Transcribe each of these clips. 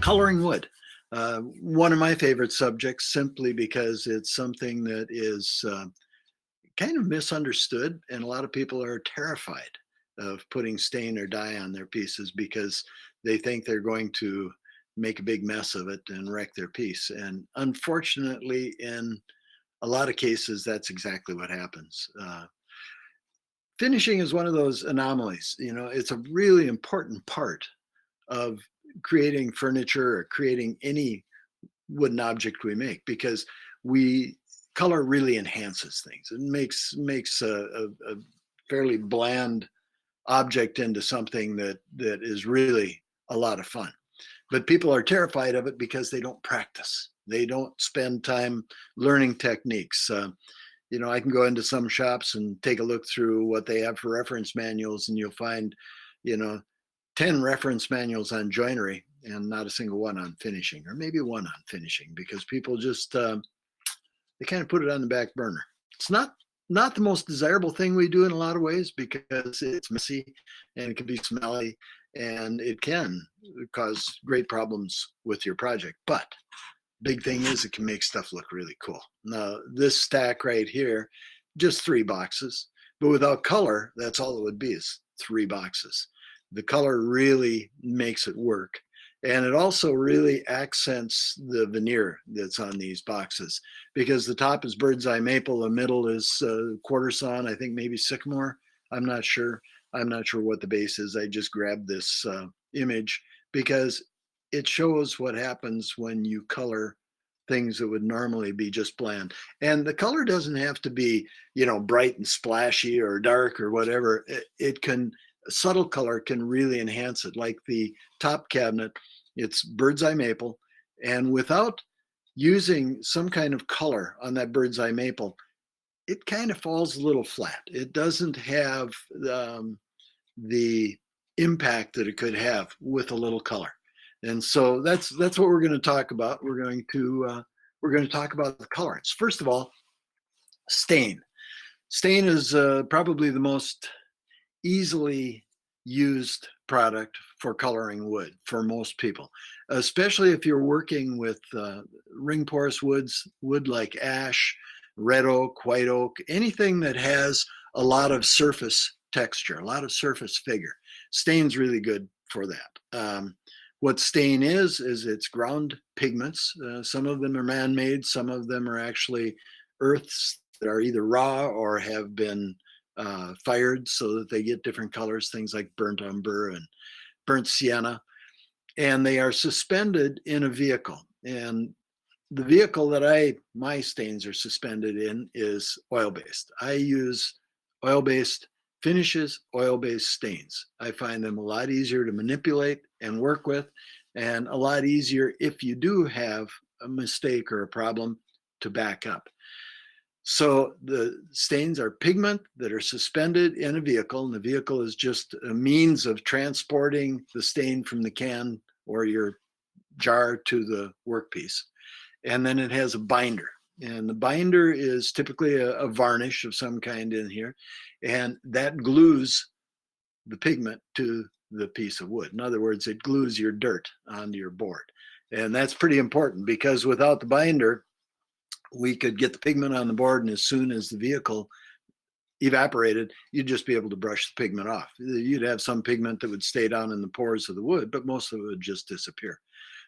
Coloring wood. One of my favorite subjects simply because it's something that is kind of misunderstood, and a lot of people are terrified of putting stain or dye on their pieces because they think they're going to make a big mess of it and wreck their piece. And unfortunately, in a lot of cases, that's exactly what happens. Finishing is one of those anomalies. You know, it's a really important part of creating furniture or creating any wooden object we make, because we color really enhances things. It makes a fairly bland object into something that is really a lot of fun. But people are terrified of it because they don't practice. They don't spend time learning techniques. You know, I can go into some shops and take a look through what they have for reference manuals, and you'll find, you know, 10 reference manuals on joinery and not a single one on finishing, or maybe one on finishing, because people just they kind of put it on the back burner. It's not the most desirable thing we do in a lot of ways, because it's messy and it can be smelly and it can cause great problems with your project. But big thing is it can make stuff look really cool. Now, this stack right here, just 3 boxes, but without color, that's all it would be, is 3 boxes. The color really makes it work. And it also really accents the veneer that's on these boxes, because the top is bird's eye maple, the middle is quarter sawn, I think maybe sycamore. I'm not sure. I'm not sure what the base is. I just grabbed this image because it shows what happens when you color things that would normally be just bland. And the color doesn't have to be, you know, bright and splashy or dark or whatever. It can, subtle color can really enhance it. Like the top cabinet, it's bird's eye maple, and without using some kind of color on that bird's eye maple, it kind of falls a little flat. It doesn't have the impact that it could have with a little color. And so that's what we're going to talk about. We're going to talk about the colorants. First of all, stain. Stain is probably the most easily used product for coloring wood for most people, especially if you're working with ring porous woods, wood like ash, red oak, white oak, anything that has a lot of surface texture, a lot of surface figure. Stain's really good for that. What stain is it's ground pigments. Some of them are man-made, some of them are actually earths that are either raw or have been fired so that they get different colors, things like burnt umber and burnt sienna. And they are suspended in a vehicle. And the vehicle that my stains are suspended in is oil-based. I use oil-based finishes, oil-based stains. I find them a lot easier to manipulate and work with, and a lot easier if you do have a mistake or a problem to back up. So the stains are pigment that are suspended in a vehicle, and the vehicle is just a means of transporting the stain from the can or your jar to the workpiece. And then it has a binder. And the binder is typically a varnish of some kind in here, and that glues the pigment to the piece of wood. In other words, it glues your dirt onto your board. And that's pretty important, because without the binder, we could get the pigment on the board, and as soon as the vehicle evaporated, you'd just be able to brush the pigment off. You'd have some pigment that would stay down in the pores of the wood, but most of it would just disappear.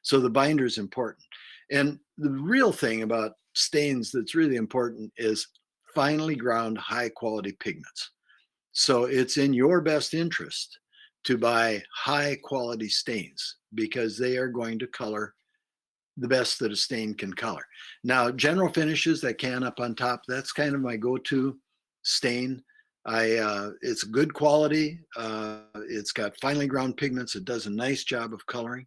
So the binder is important. And the real thing about stains that's really important is finely ground, high quality pigments. So it's in your best interest to buy high quality stains, because they are going to color the best that a stain can color. Now, general finishes, that can up on top, that's kind of my go-to stain. It's good quality. It's got finely ground pigments. It does a nice job of coloring,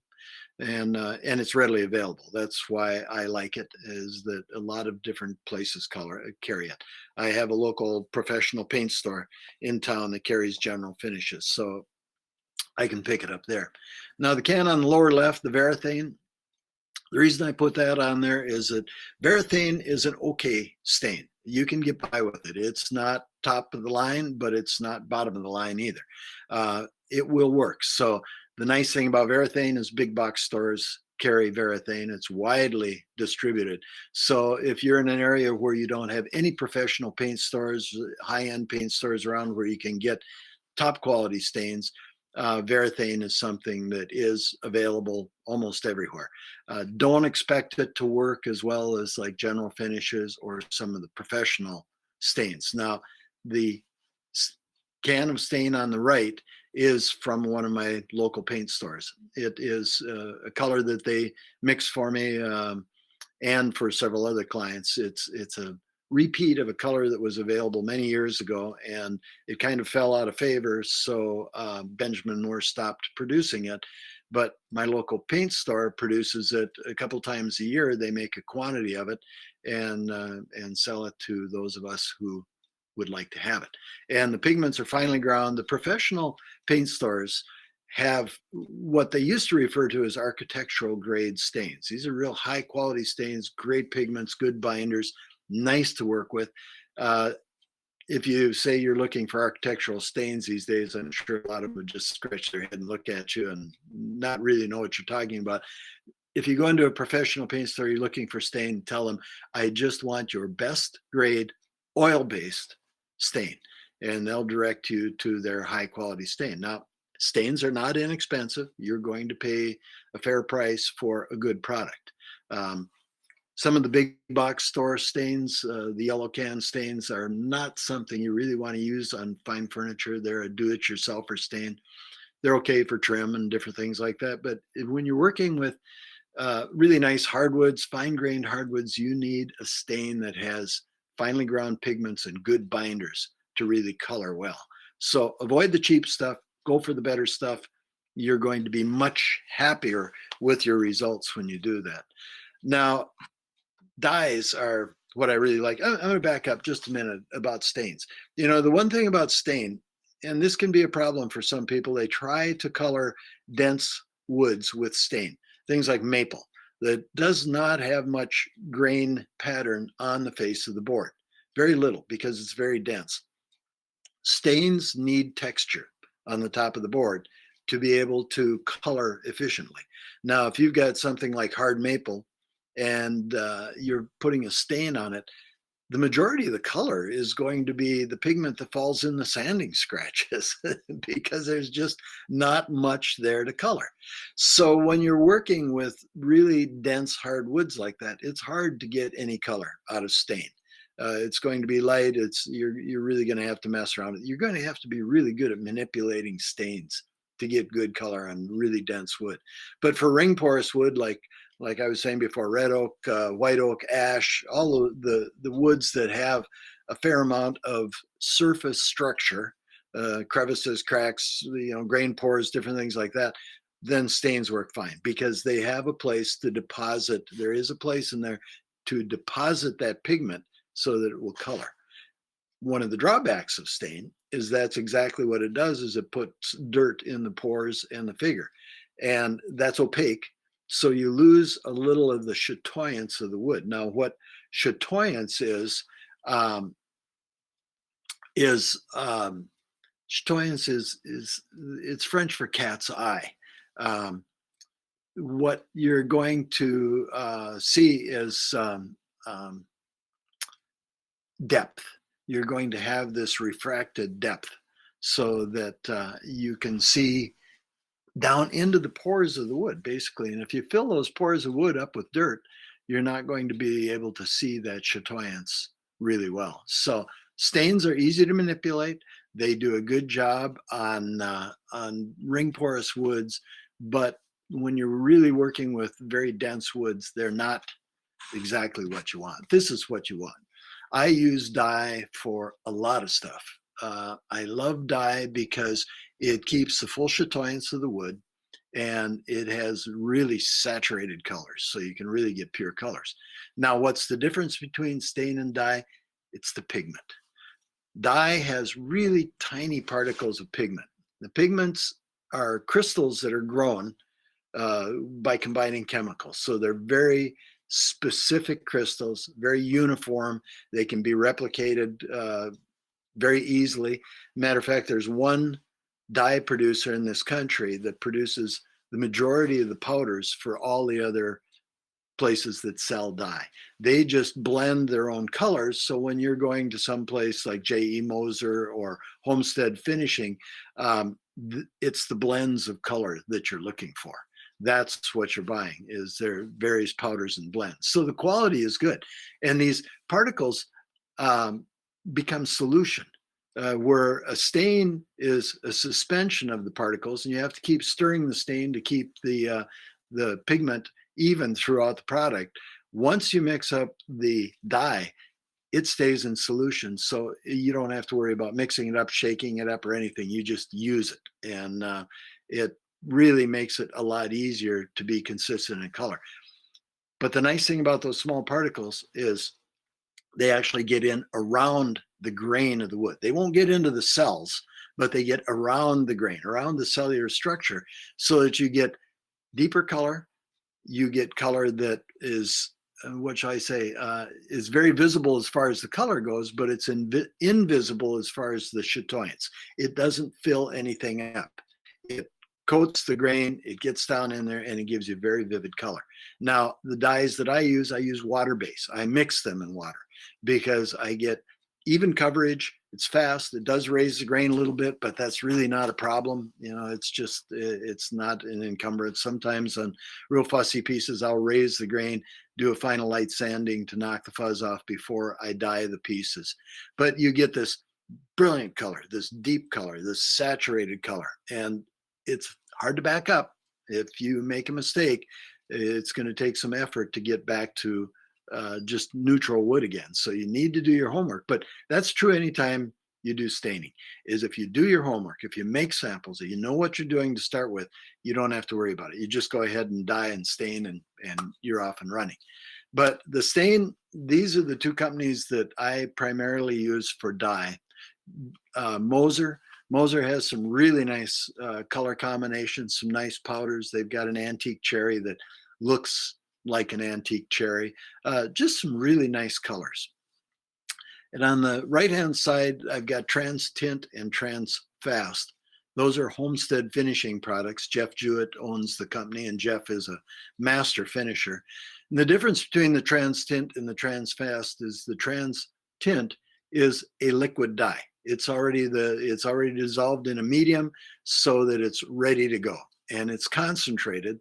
and it's readily available. That's why I like it, is that a lot of different places carry it. I have a local professional paint store in town that carries general finishes, so I can pick it up there. Now, the can on the lower left, the Varathane, the reason I put that on there is that Varathane is an okay stain. You can get by with it. It's not top of the line, but it's not bottom of the line either. It will work. So the nice thing about Varathane is big box stores carry varathane. It's widely distributed. So if you're in an area where you don't have any professional paint stores, high-end paint stores around where you can get top quality stains, varathane is something that is available almost everywhere. Don't expect it to work as well as like general finishes or some of the professional stains. Now, the can of stain on the right is from one of my local paint stores. It is a color that they mix for me, and for several other clients. It's a repeat of a color that was available many years ago, and it kind of fell out of favor. So Benjamin Moore stopped producing it. But my local paint store produces it a couple times a year. They make a quantity of it and sell it to those of us who would like to have it. And the pigments are finely ground. The professional paint stores have what they used to refer to as architectural grade stains. These are real high quality stains, great pigments, good binders, nice to work with. If you say you're looking for architectural stains these days, I'm sure a lot of them would just scratch their head and look at you and not really know what you're talking about. If you go into a professional paint store, you're looking for stain, tell them, I just want your best grade oil-based stain, and they'll direct you to their high quality stain. Now, stains are not inexpensive. You're going to pay a fair price for a good product. Some of the big box store stains, the yellow can stains, are not something you really want to use on fine furniture. They're a do-it-yourselfer stain. They're okay for trim and different things like that. But when you're working with really nice hardwoods, fine-grained hardwoods, you need a stain that has finely ground pigments and good binders to really color well. So avoid the cheap stuff, go for the better stuff. You're going to be much happier with your results when you do that. Now, dyes are what I really like. I'm going to back up just a minute about stains. You know, the one thing about stain, and this can be a problem for some people, they try to color dense woods with stain. Things like maple that does not have much grain pattern on the face of the board. Very little, because it's very dense. Stains need texture on the top of the board to be able to color efficiently. Now, if you've got something like hard maple and you're putting a stain on it, the majority of the color is going to be the pigment that falls in the sanding scratches because there's just not much there to color. So when you're working with really dense hardwoods like that, it's hard to get any color out of stain. It's going to be light. You're really going to have to mess around. You're going to have to be really good at manipulating stains to get good color on really dense wood. But for ring porous wood, like I was saying before, red oak, white oak, ash, all of the woods that have a fair amount of surface structure, crevices, cracks, grain pores, different things like that, then stains work fine because they have a place to deposit. There is a place in there to deposit that pigment so that it will color. One of the drawbacks of stain is that's exactly what it does, is it puts dirt in the pores and the figure, and that's opaque. So you lose a little of the chatoyance of the wood. Now, what chatoyance is chatoyance is it's French for cat's eye. What you're going to see is depth. You're going to have this refracted depth so that you can see down into the pores of the wood, basically. And if you fill those pores of wood up with dirt, you're not going to be able to see that chatoyance really well. So stains are easy to manipulate. They do a good job on ring porous woods, but when you're really working with very dense woods, they're not exactly what you want. This is what you want. I use dye for a lot of stuff. I love dye because it keeps the full chatoyance of the wood, and it has really saturated colors, so you can really get pure colors. Now, what's the difference between stain and dye? It's the pigment. Dye has really tiny particles of pigment. The pigments are crystals that are grown by combining chemicals, so they're very specific crystals, very uniform. They can be replicated very easily. Matter of fact, there's one dye producer in this country that produces the majority of the powders for all the other places that sell dye. They just blend their own colors. So when you're going to some place like J.E. Moser or Homestead Finishing, it's the blends of color that you're looking for. That's what you're buying, is their various powders and blends. So the quality is good. And these particles become solution, where a stain is a suspension of the particles, and you have to keep stirring the stain to keep the pigment even throughout the product. Once you mix up the dye, it stays in solution. So you don't have to worry about mixing it up, shaking it up, or anything. You just use it. And it really makes it a lot easier to be consistent in color. But the nice thing about those small particles is they actually get in around the grain of the wood. They won't get into the cells, but they get around the grain, around the cellular structure, so that you get deeper color. You get color that is, what shall I say, is very visible as far as the color goes, but it's invisible as far as the chatoyance. It doesn't fill anything up. It coats the grain, it gets down in there, and it gives you very vivid color. Now, the dyes that I use water-based. I mix them in water because I get even coverage. It's fast. It does raise the grain a little bit, but that's really not a problem. It's just, it's not an encumbrance. Sometimes on real fussy pieces, I'll raise the grain, do a final light sanding to knock the fuzz off before I dye the pieces. But you get this brilliant color, this deep color, this saturated color, and it's hard to back up. If you make a mistake, it's going to take some effort to get back to just neutral wood again. So you need to do your homework. But that's true anytime you do staining, is if you do your homework, if you make samples, if you know what you're doing to start with, you don't have to worry about it. You just go ahead and dye and stain, and you're off and running. But the stain, these are the two companies that I primarily use for dye. Moser has some really nice color combinations, some nice powders. They've got an antique cherry that looks like an antique cherry, just some really nice colors. And on the right-hand side, I've got Trans Tint and Trans Fast. Those are Homestead Finishing products. Jeff Jewett owns the company, and Jeff is a master finisher. And the difference between the Trans Tint and the Trans Fast is the Trans Tint is a liquid dye. It's already dissolved in a medium so that it's ready to go, and it's concentrated.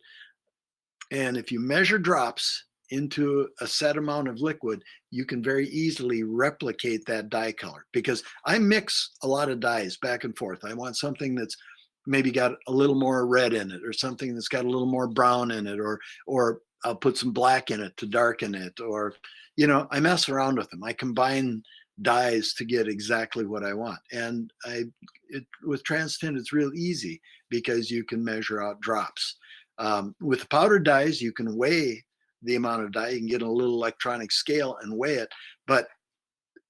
And if you measure drops into a set amount of liquid, you can very easily replicate that dye color, because I mix a lot of dyes back and forth. I want something that's maybe got a little more red in it, or something that's got a little more brown in it, or I'll put some black in it to darken it, or, I mess around with them. I combine dyes to get exactly what I want. And with Trans Tint, it's real easy because you can measure out drops. With the powdered dyes, you can weigh the amount of dye. You can get a little electronic scale and weigh it. But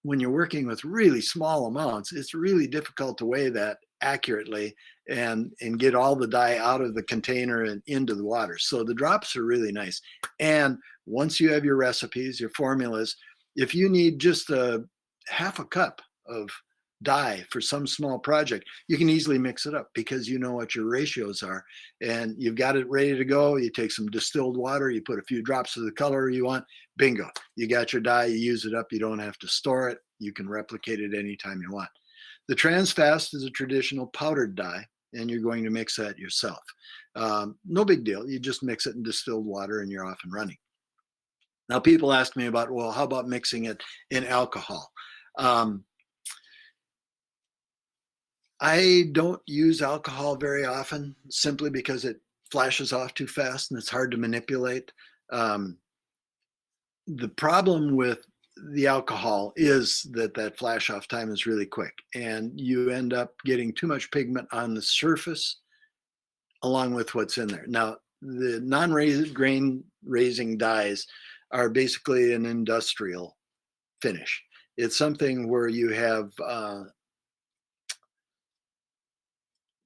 when you're working with really small amounts, it's really difficult to weigh that accurately and get all the dye out of the container and into the water. So the drops are really nice. And once you have your recipes, your formulas, if you need just a half a cup of dye for some small project, you can easily mix it up because you know what your ratios are, and you've got it ready to go. You take some distilled water, you put a few drops of the color you want, bingo, you got your dye. You use it up. You don't have to store it. You can replicate it anytime you want. The Trans Fast is a traditional powdered dye, and you're going to mix that yourself. No big deal. You just mix it in distilled water and you're off and running. Now, people ask me about, well, how about mixing it in alcohol? I don't use alcohol very often, simply because it flashes off too fast and it's hard to manipulate. The problem with the alcohol is that flash off time is really quick, and you end up getting too much pigment on the surface along with what's in there. Now, the non-grain raising dyes are basically an industrial finish. It's something where you have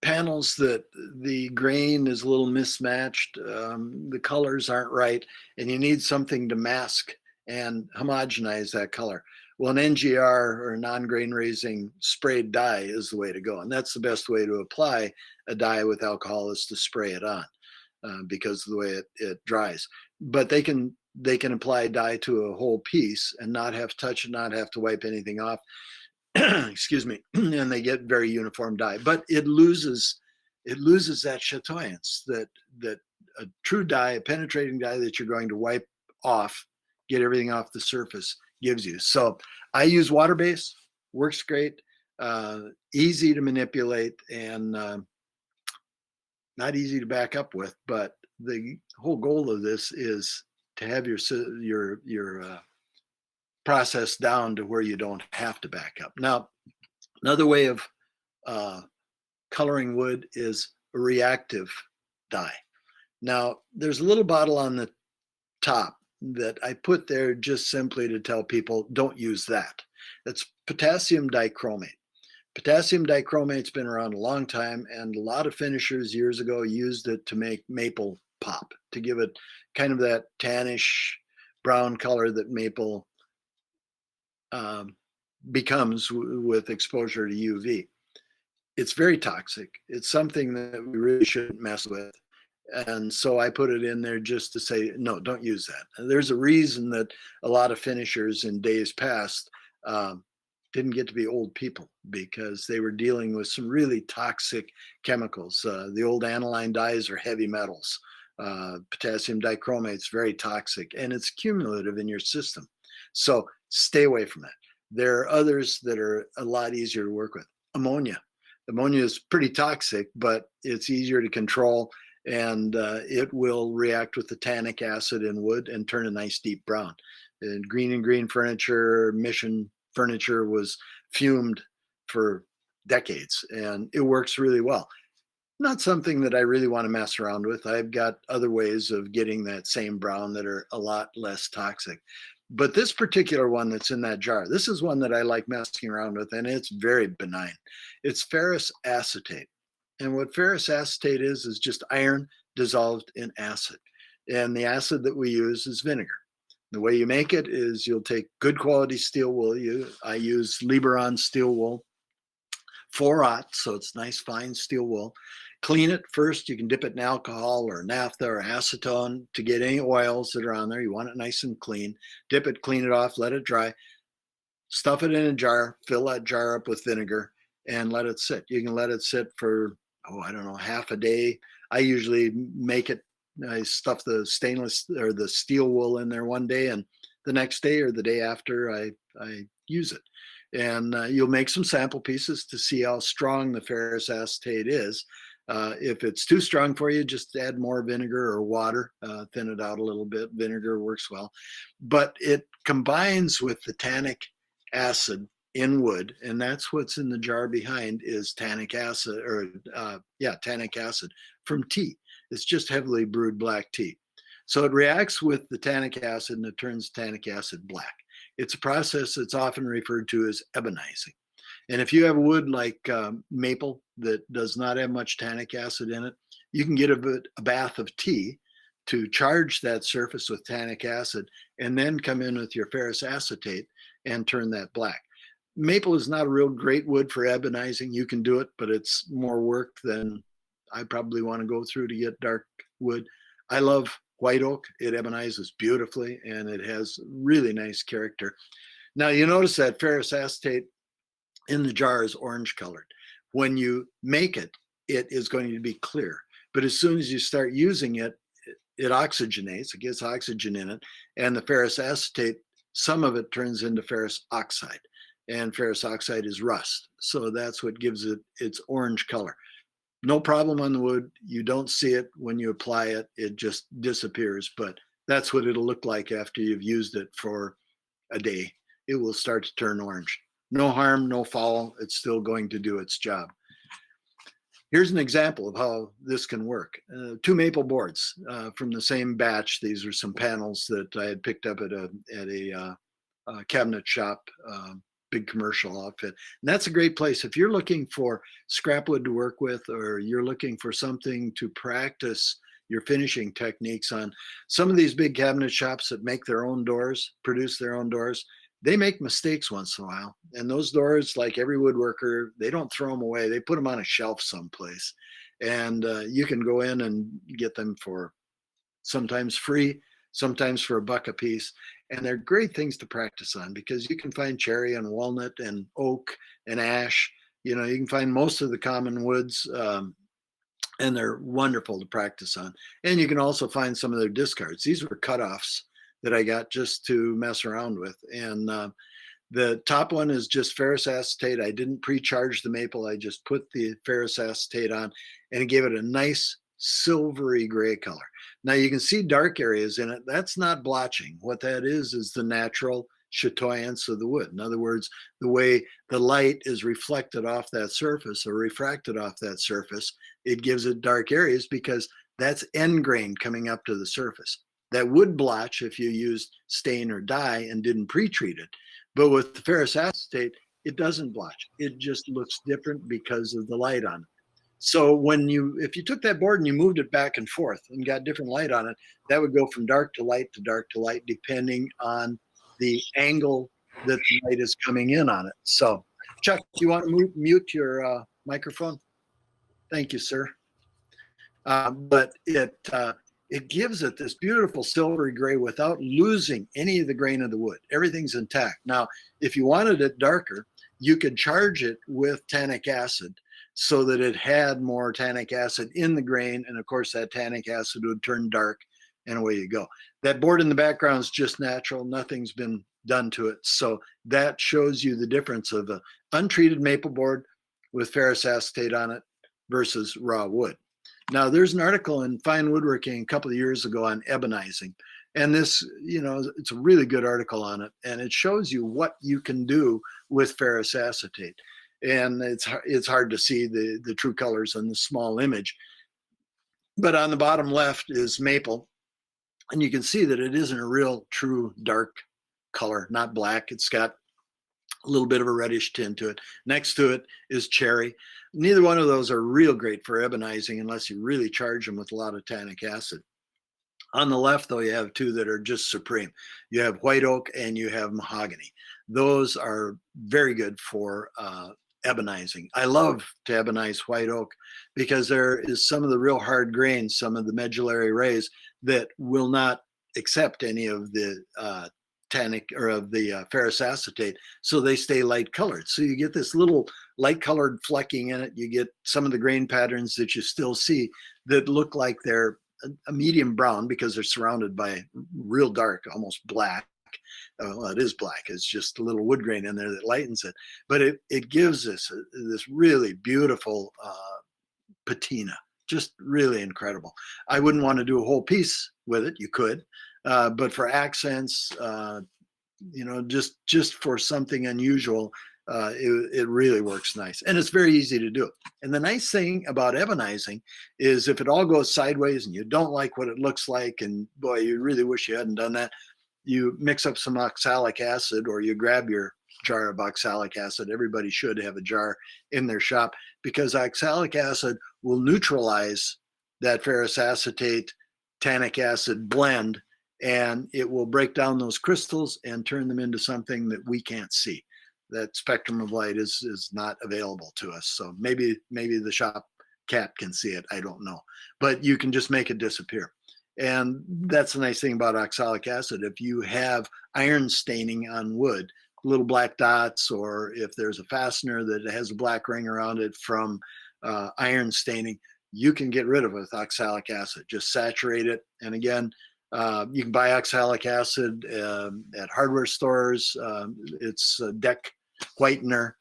panels that the grain is a little mismatched, the colors aren't right, and you need something to mask and homogenize that color. Well, an NGR, or non-grain raising sprayed dye, is the way to go, and that's the best way to apply a dye with alcohol, is to spray it on. because of the way it dries. But they can apply dye to a whole piece and not have to touch it, not have to wipe anything off. Excuse me. And they get very uniform dye, but it loses that chatoyance that a true dye, a penetrating dye that you're going to wipe off, get everything off the surface, gives you. So I use water base, works great, easy to manipulate, and not easy to back up with. But the whole goal of this is to have your process down to where you don't have to back up. Now, another way of coloring wood is a reactive dye. Now, there's a little bottle on the top that I put there just simply to tell people don't use that. It's potassium dichromate. Potassium dichromate's been around a long time, and a lot of finishers years ago used it to make maple pop, to give it kind of that tannish brown color that maple becomes with exposure to UV. It's very toxic. It's something that we really shouldn't mess with. And so I put it in there just to say, no, don't use that. And there's a reason that a lot of finishers in days past didn't get to be old people, because they were dealing with some really toxic chemicals. The old aniline dyes are heavy metals. Potassium dichromate is very toxic, and it's cumulative in your system. So stay away from that. There are others that are a lot easier to work with. Ammonia. Ammonia is pretty toxic, but it's easier to control, and it will react with the tannic acid in wood and turn a nice deep brown. And green furniture, Mission furniture was fumed for decades, and it works really well. Not something that I really want to mess around with. I've got other ways of getting that same brown that are a lot less toxic. But this particular one that's in that jar, this is one that I like messing around with, and it's very benign. It's ferrous acetate. And what ferrous acetate is just iron dissolved in acid. And the acid that we use is vinegar. The way you make it is you'll take good quality steel wool. I use Liberon steel wool, 4/0, so it's nice fine steel wool. Clean it first. You can dip it in alcohol or naphtha or acetone to get any oils that are on there. You want it nice and clean. Dip it, clean it off, let it dry. Stuff it in a jar, fill that jar up with vinegar, and let it sit. You can let it sit for, I don't know, half a day. I usually make it, I stuff the stainless or the steel wool in there one day, and the next day or the day after I use it. And you'll make some sample pieces to see how strong the ferrous acetate is. If it's too strong for you, just add more vinegar or water, thin it out a little bit. Vinegar works well. But it combines with the tannic acid in wood, and that's what's in the jar behind is tannic acid, tannic acid from tea. It's just heavily brewed black tea. So it reacts with the tannic acid and it turns tannic acid black. It's a process that's often referred to as ebonizing. And if you have wood like maple that does not have much tannic acid in it, you can get a bath of tea to charge that surface with tannic acid and then come in with your ferrous acetate and turn that black. Maple is not a real great wood for ebonizing. You can do it, but it's more work than I probably want to go through to get dark wood. I love white oak. It ebonizes beautifully and it has really nice character. Now you notice that ferrous acetate in the jar is orange colored. When you make it, it is going to be clear. But as soon as you start using it, it oxygenates, it gets oxygen in it, and the ferrous acetate, some of it turns into ferrous oxide, and ferrous oxide is rust. So that's what gives it its orange color. No problem on the wood. You don't see it when you apply it. It just disappears, but that's what it'll look like after you've used it for a day. It will start to turn orange. No harm, no foul. It's still going to do its job. Here's an example of how this can work. 2 maple boards from the same batch. These are some panels that I had picked up at a cabinet shop, big commercial outfit. And that's a great place. If you're looking for scrap wood to work with, or you're looking for something to practice your finishing techniques on, some of these big cabinet shops that make their own doors, produce their own doors, they make mistakes once in a while. And those doors, like every woodworker, they don't throw them away. They put them on a shelf someplace. And you can go in and get them for sometimes free, sometimes for $1 a piece. And they're great things to practice on because you can find cherry and walnut and oak and ash. You know, you can find most of the common woods, and they're wonderful to practice on. And you can also find some of their discards. These were cutoffs that I got just to mess around with. And the top one is just ferrous acetate. I didn't pre-charge the maple. I just put the ferrous acetate on, and it gave it a nice silvery gray color. Now you can see dark areas in it. That's not blotching. What that is the natural chatoyance of the wood. In other words, the way the light is reflected off that surface or refracted off that surface, it gives it dark areas because that's end grain coming up to the surface. That would blotch if you used stain or dye and didn't pre-treat it. But with the ferrous acetate, it doesn't blotch. It just looks different because of the light on it. So if you took that board and you moved it back and forth and got different light on it, that would go from dark to light to dark to light, depending on the angle that the light is coming in on it. So, Chuck, do you want to mute your microphone? Thank you, sir. But it gives it this beautiful silvery gray without losing any of the grain of the wood. Everything's intact. Now, if you wanted it darker, you could charge it with tannic acid so that it had more tannic acid in the grain. And of course, that tannic acid would turn dark, and away you go. That board in the background is just natural. Nothing's been done to it. So that shows you the difference of an untreated maple board with ferrous acetate on it versus raw wood. Now, there's an article in Fine Woodworking a couple of years ago on ebonizing. And this, it's a really good article on it. And it shows you what you can do with ferrous acetate. And it's hard to see the true colors in the small image. But on the bottom left is maple. And you can see that it isn't a real true dark color, not black. It's got a little bit of a reddish tint to it. Next to it is cherry. Neither one of those are real great for ebonizing unless you really charge them with a lot of tannic acid. On the left, though, you have two that are just supreme. You have white oak and you have mahogany. Those are very good for ebonizing. I love to ebonize white oak because there is some of the real hard grains, some of the medullary rays that will not accept any of the tannic or of the ferrous acetate, so they stay light colored. So you get this little light colored flecking in it. You get some of the grain patterns that you still see that look like they're a medium brown because they're surrounded by real dark, almost black. Well, it is black. It's just a little wood grain in there that lightens it. But it gives us this really beautiful patina, just really incredible. I wouldn't want to do a whole piece with it. You could. But for accents, just for something unusual, it really works nice. And it's very easy to do. And the nice thing about ebonizing is if it all goes sideways and you don't like what it looks like, and boy, you really wish you hadn't done that, you mix up some oxalic acid or you grab your jar of oxalic acid. Everybody should have a jar in their shop because oxalic acid will neutralize that ferrous acetate tannic acid blend, and it will break down those crystals and turn them into something that we can't see. That spectrum of light is not available to us. So maybe the shop cat can see it. I don't know. But you can just make it disappear. And that's the nice thing about oxalic acid. If you have iron staining on wood, little black dots, or if there's a fastener that has a black ring around it from iron staining, you can get rid of it with oxalic acid. Just saturate it. And again, you can buy oxalic acid at hardware stores. It's a deck whitener.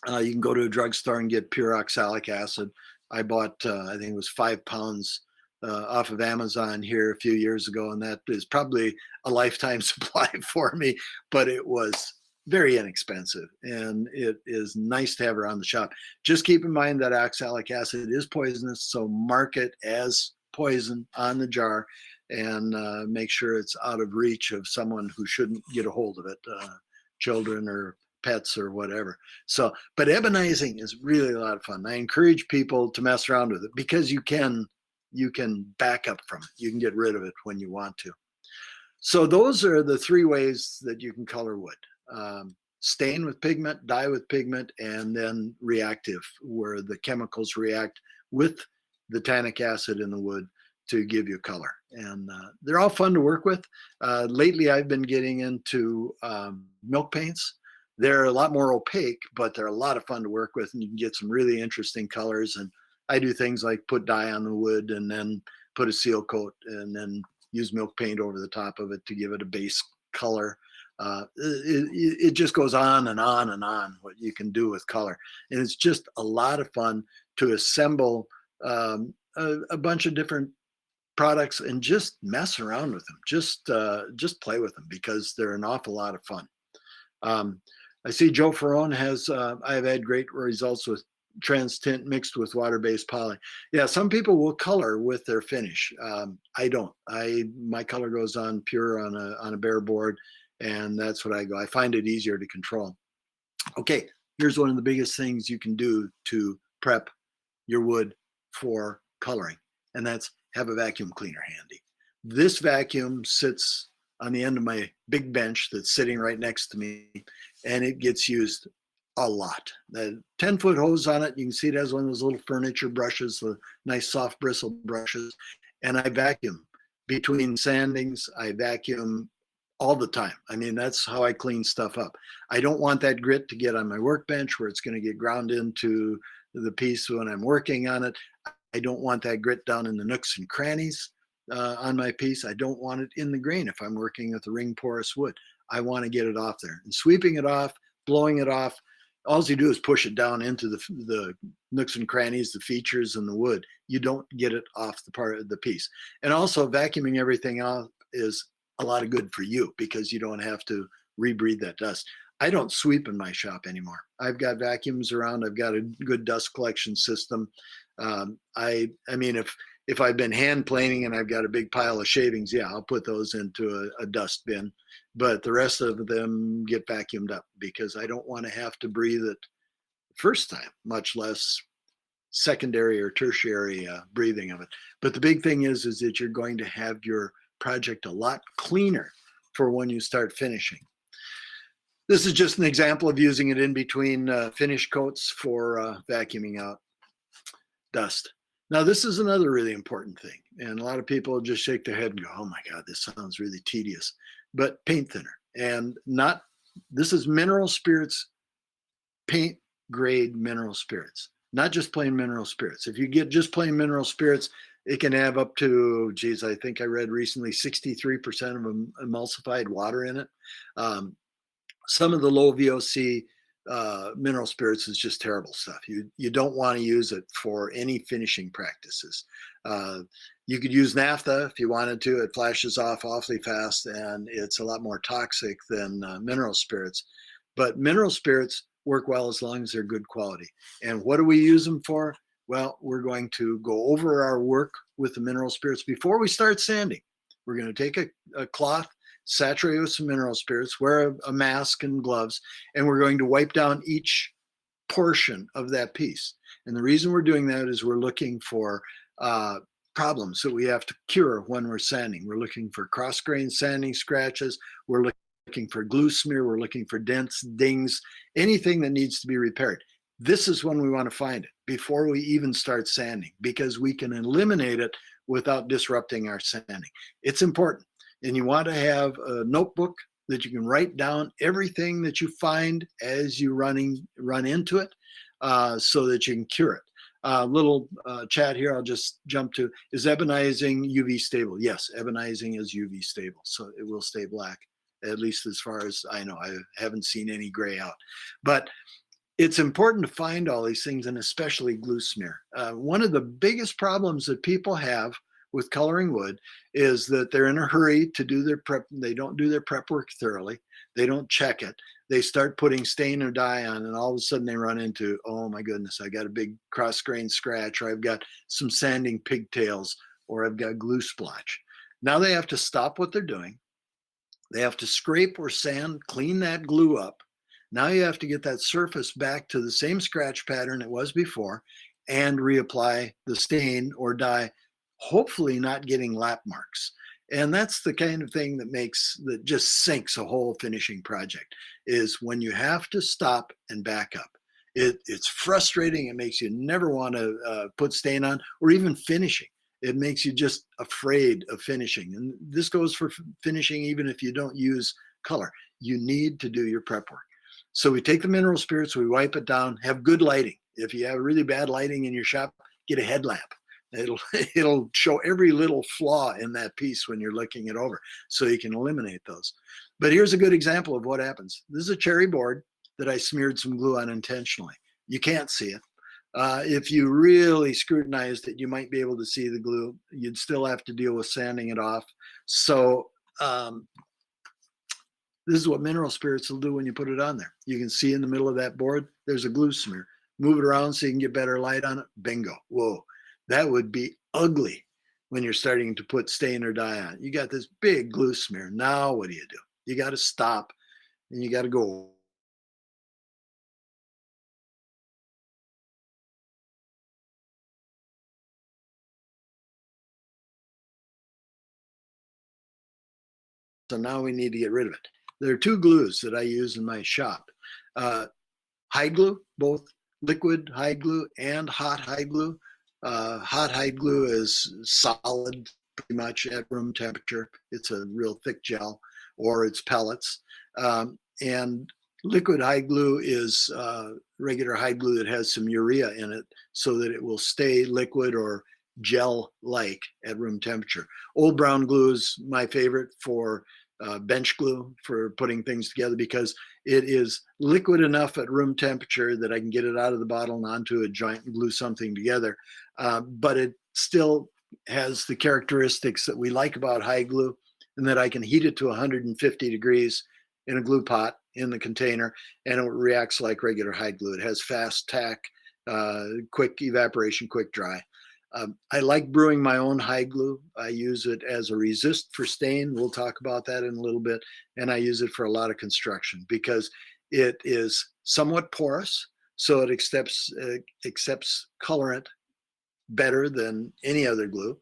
You can go to a drugstore and get pure oxalic acid. I bought, I think it was 5 pounds off of Amazon here a few years ago, and that is probably a lifetime supply for me, but it was very inexpensive, and it is nice to have around the shop. Just keep in mind that oxalic acid is poisonous, so mark it as poison on the jar, and make sure it's out of reach of someone who shouldn't get a hold of it, children or pets or whatever. So, but ebonizing is really a lot of fun. I encourage people to mess around with it because you can back up from it. You can get rid of it when you want to. So those are the 3 ways that you can color wood. Stain with pigment, dye with pigment, and then reactive, where the chemicals react with the tannic acid in the wood to give you color. And they're all fun to work with. Lately, I've been getting into milk paints. They're a lot more opaque, but they're a lot of fun to work with, and you can get some really interesting colors. And I do things like put dye on the wood and then put a seal coat and then use milk paint over the top of it to give it a base color. It just goes on and on and on what you can do with color. And it's just a lot of fun to assemble a bunch of different products and just mess around with them. Just play with them because they're an awful lot of fun. I see Joe Ferrone has, I've had great results with trans tint mixed with water-based poly. Yeah, some people will color with their finish. I don't. My color goes on pure on a bare board, and that's what I go. I find it easier to control. Okay, here's one of the biggest things you can do to prep your wood for coloring, and that's have a vacuum cleaner handy. This vacuum sits on the end of my big bench that's sitting right next to me, and it gets used a lot. The 10-foot hose on it, you can see it has one of those little furniture brushes, the nice soft bristle brushes, and I vacuum. Between sandings, I vacuum all the time. I mean, that's how I clean stuff up. I don't want that grit to get on my workbench where it's going to get ground into the piece when I'm working on it. I don't want that grit down in the nooks and crannies on my piece. I don't want it in the grain if I'm working with a ring porous wood. I want to get it off there. And sweeping it off, blowing it off, all you do is push it down into the nooks and crannies, the features in the wood. You don't get it off the part of the piece. And also vacuuming everything out is a lot of good for you because you don't have to rebreathe that dust. I don't sweep in my shop anymore. I've got vacuums around. I've got a good dust collection system. I mean, if I've been hand planing and I've got a big pile of shavings, yeah, I'll put those into a dust bin. But the rest of them get vacuumed up because I don't want to have to breathe it first time, much less secondary or tertiary breathing of it. But the big thing is that you're going to have your project a lot cleaner for when you start finishing. This is just an example of using it in between finish coats for vacuuming out dust. Now, this is another really important thing. And a lot of people just shake their head and go, oh my God, this sounds really tedious. But paint thinner. And this is mineral spirits, paint grade mineral spirits, not just plain mineral spirits. If you get just plain mineral spirits, it can have up to, geez, I think I read recently, 63% of emulsified water in it. Some of the low VOC mineral spirits is just terrible stuff. You don't want to use it for any finishing practices. You could use naphtha if you wanted to. It flashes off awfully fast, and it's a lot more toxic than mineral spirits. But mineral spirits work well as long as they're good quality. And what do we use them for? Well, we're going to go over our work with the mineral spirits before we start sanding. We're going to take a cloth, saturate with some mineral spirits, wear a mask and gloves, and we're going to wipe down each portion of that piece. And the reason we're doing that is we're looking for problems that we have to cure when we're sanding. We're looking for cross-grain sanding scratches. We're looking for glue smear. We're looking for dents, dings, anything that needs to be repaired. This is when we want to find it before we even start sanding, because we can eliminate it without disrupting our sanding. It's important. And you want to have a notebook that you can write down everything that you find as you run into it so that you can cure it. Little chat here I'll just jump to. Is ebonizing UV stable? Yes, ebonizing is UV stable, so it will stay black, at least as far as I know. I haven't seen any gray out. But it's important to find all these things, and especially glue smear. One of the biggest problems that people have with coloring wood is that they're in a hurry to do their prep. They don't do their prep work thoroughly. They don't check it. They start putting stain or dye on, and all of a sudden they run into, oh my goodness, I got a big cross-grain scratch, or I've got some sanding pigtails, or I've got glue splotch. Now they have to stop what they're doing. They have to scrape or sand, clean that glue up. Now you have to get that surface back to the same scratch pattern it was before and reapply the stain or dye, hopefully not getting lap marks. And that's the kind of thing that just sinks a whole finishing project, is when you have to stop and back up. It's frustrating. It makes you never want to put stain on or even finishing. It makes you just afraid of finishing. And this goes for finishing even if you don't use color. You need to do your prep work. So we take the mineral spirits, we wipe it down, have good lighting. If you have really bad lighting in your shop, get a headlamp. It'll show every little flaw in that piece when you're looking it over, so you can eliminate those. But here's a good example of what happens. This is a cherry board that I smeared some glue on intentionally. You can't see it. If you really scrutinized it, you might be able to see the glue. You'd still have to deal with sanding it off. So this is what mineral spirits will do when you put it on there. You can see in the middle of that board, there's a glue smear. Move it around so you can get better light on it. Bingo. Whoa, that would be ugly when you're starting to put stain or dye on. You got this big glue smear. Now what do? You got to stop and you got to go. So now we need to get rid of it. There are two glues that I use in my shop. Hide glue, both liquid hide glue and hot hide glue. Hot hide glue is solid pretty much at room temperature. It's a real thick gel, or it's pellets. And liquid hide glue is regular hide glue that has some urea in it so that it will stay liquid or gel-like at room temperature. Old brown glue is my favorite for bench glue for putting things together because it is liquid enough at room temperature that I can get it out of the bottle and onto a joint and glue something together. But it still has the characteristics that we like about hide glue, and that I can heat it to 150 degrees in a glue pot in the container, and it reacts like regular hide glue. It has fast tack, quick evaporation, quick dry. I like brewing my own hide glue. I use it as a resist for stain. We'll talk about that in a little bit. And I use it for a lot of construction because it is somewhat porous, so it accepts colorant better than any other glue.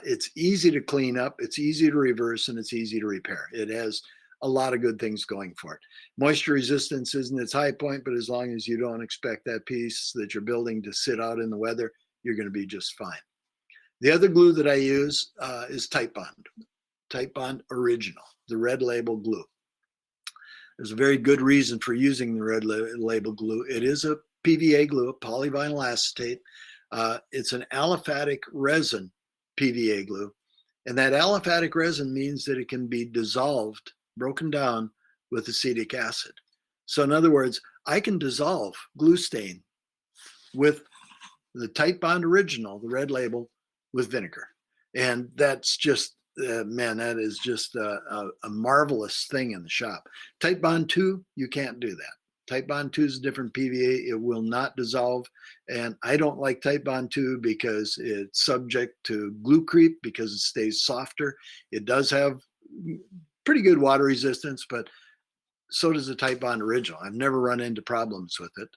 It's easy to clean up, it's easy to reverse, and it's easy to repair. It has a lot of good things going for it. Moisture resistance isn't its high point, but as long as you don't expect that piece that you're building to sit out in the weather, you're going to be just fine. The other glue that I use is Type Bond Original, the red label glue. There's a very good reason for using the red label glue. It is a PVA glue, a polyvinyl acetate. It's an aliphatic resin PVA glue. And that aliphatic resin means that it can be dissolved, broken down with acetic acid. So in other words, I can dissolve glue stain with the Type Bond Original, the red label, with vinegar. And that's just, man, that is just a marvelous thing in the shop. Type Bond 2, you can't do that. Type Bond 2 is a different PVA. It will not dissolve. And I don't like Type Bond 2 because it's subject to glue creep because it stays softer. It does have pretty good water resistance, but so does the Type Bond Original. I've never run into problems with it.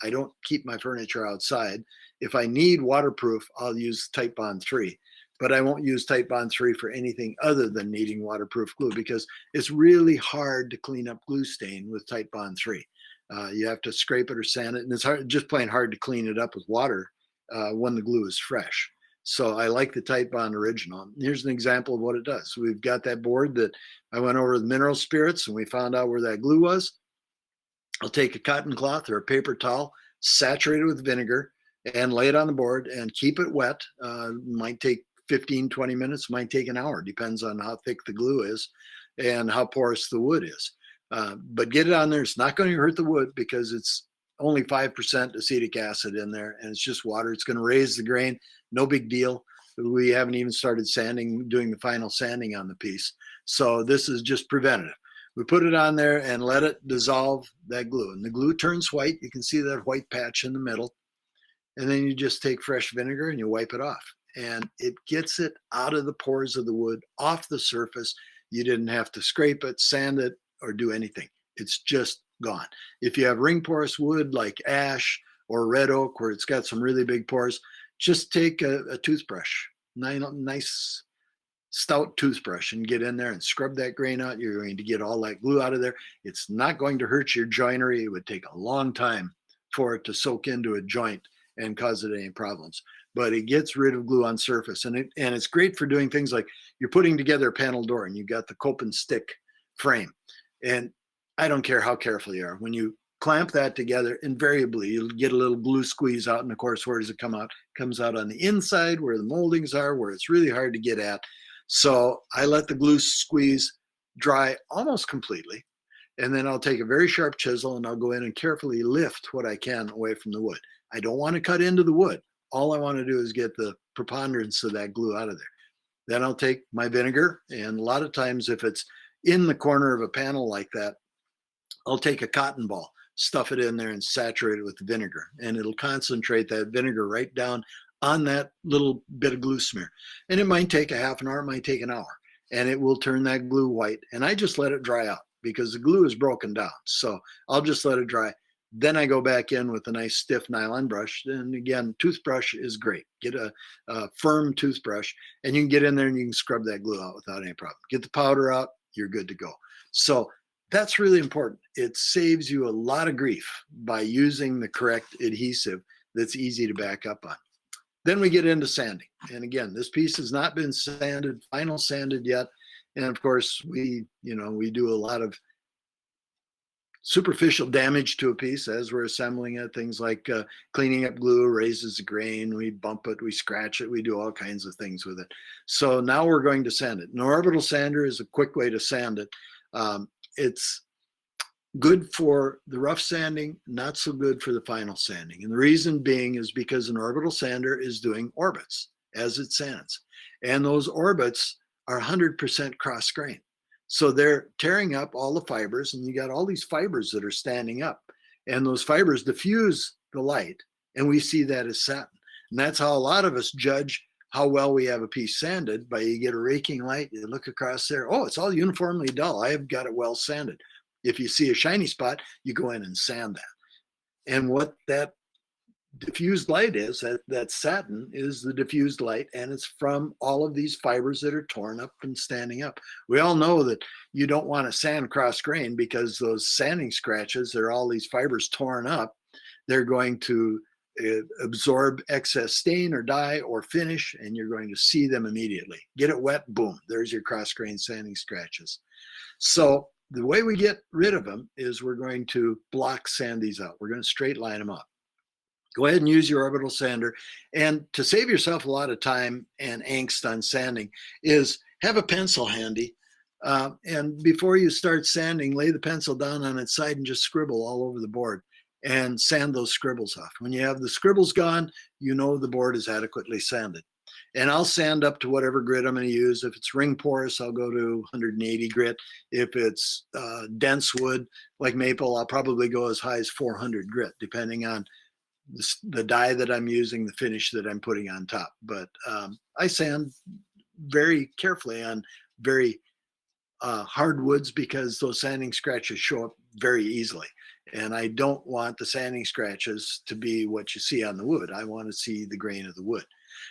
I don't keep my furniture outside. If I need waterproof, I'll use Type Bond 3. But I won't use Type Bond 3 for anything other than needing waterproof glue because it's really hard to clean up glue stain with Type Bond 3. You have to scrape it or sand it, and it's just plain hard to clean it up with water when the glue is fresh. So I like the Type Bond Original. Here's an example of what it does. So we've got that board that I went over the mineral spirits and we found out where that glue was. I'll take a cotton cloth or a paper towel, saturate it with vinegar, and lay it on the board and keep it wet. Might take 15, 20 minutes, might take an hour, depends on how thick the glue is and how porous the wood is. But get it on there. It's not going to hurt the wood because it's only 5% acetic acid in there and it's just water. It's going to raise the grain. No big deal. We haven't even started sanding, doing the final sanding on the piece. So this is just preventative. We put it on there and let it dissolve that glue. And the glue turns white. You can see that white patch in the middle. And then you just take fresh vinegar and you wipe it off. And it gets it out of the pores of the wood, off the surface. You didn't have to scrape it, sand it, or do anything. It's just gone. If you have ring porous wood like ash or red oak where it's got some really big pores, just take a toothbrush, nice stout toothbrush, and get in there and scrub that grain out. You're going to get all that glue out of there. It's not going to hurt your joinery. It would take a long time for it to soak into a joint and cause it any problems. But it gets rid of glue on surface, and it's great for doing things like you're putting together a panel door and you've got the cope and stick frame. And I don't care how careful you are. When you clamp that together, invariably you'll get a little glue squeeze out. And of course, where does it come out? It comes out on the inside where the moldings are, where it's really hard to get at. So I let the glue squeeze dry almost completely. And then I'll take a very sharp chisel and I'll go in and carefully lift what I can away from the wood. I don't want to cut into the wood. All I want to do is get the preponderance of that glue out of there. Then I'll take my vinegar, and a lot of times if it's in the corner of a panel like that, I'll take a cotton ball, stuff it in there and saturate it with vinegar, and it'll concentrate that vinegar right down on that little bit of glue smear. And it might take a half an hour, it might take an hour, and it will turn that glue white. And I just let it dry out because the glue is broken down. So I'll just let it dry. Then I go back in with a nice stiff nylon brush. And again, toothbrush is great. Get a firm toothbrush and you can get in there and you can scrub that glue out without any problem. Get the powder out, you're good to go. So that's really important. It saves you a lot of grief by using the correct adhesive that's easy to back up on. Then we get into sanding. And again, this piece has not been sanded, final sanded yet. And of course, we do a lot of superficial damage to a piece as we're assembling it. Things like cleaning up glue raises the grain, we bump it, we scratch it, we do all kinds of things with it. So now we're going to sand it. An orbital sander is a quick way to sand it. It's good for the rough sanding, not so good for the final sanding. And the reason being is because an orbital sander is doing orbits as it sands. And those orbits are 100% cross grain. So they're tearing up all the fibers, and you got all these fibers that are standing up, and those fibers diffuse the light, and we see that as satin. And that's how a lot of us judge how well we have a piece sanded. By you get a raking light, you look across there, oh, it's all uniformly dull. I have got it well sanded. If you see a shiny spot, you go in and sand that. And what that diffused light is, that satin is the diffused light, and it's from all of these fibers that are torn up and standing up. We all know that you don't want to sand cross grain because those sanding scratches, there are all these fibers torn up. They're going to absorb excess stain or dye or finish, and you're going to see them immediately. Get it wet, boom, there's your cross grain sanding scratches. So the way we get rid of them is we're going to block sand these out. We're going to straight line them up. Go ahead and use your orbital sander. And to save yourself a lot of time and angst on sanding is have a pencil handy. And before you start sanding, lay the pencil down on its side and just scribble all over the board and sand those scribbles off. When you have the scribbles gone, you know the board is adequately sanded. And I'll sand up to whatever grit I'm going to use. If it's ring porous, I'll go to 180 grit. If it's dense wood like maple, I'll probably go as high as 400 grit, depending on the dye that I'm using, the finish that I'm putting on top. But I sand very carefully on very hardwoods because those sanding scratches show up very easily. And I don't want the sanding scratches to be what you see on the wood. I want to see the grain of the wood.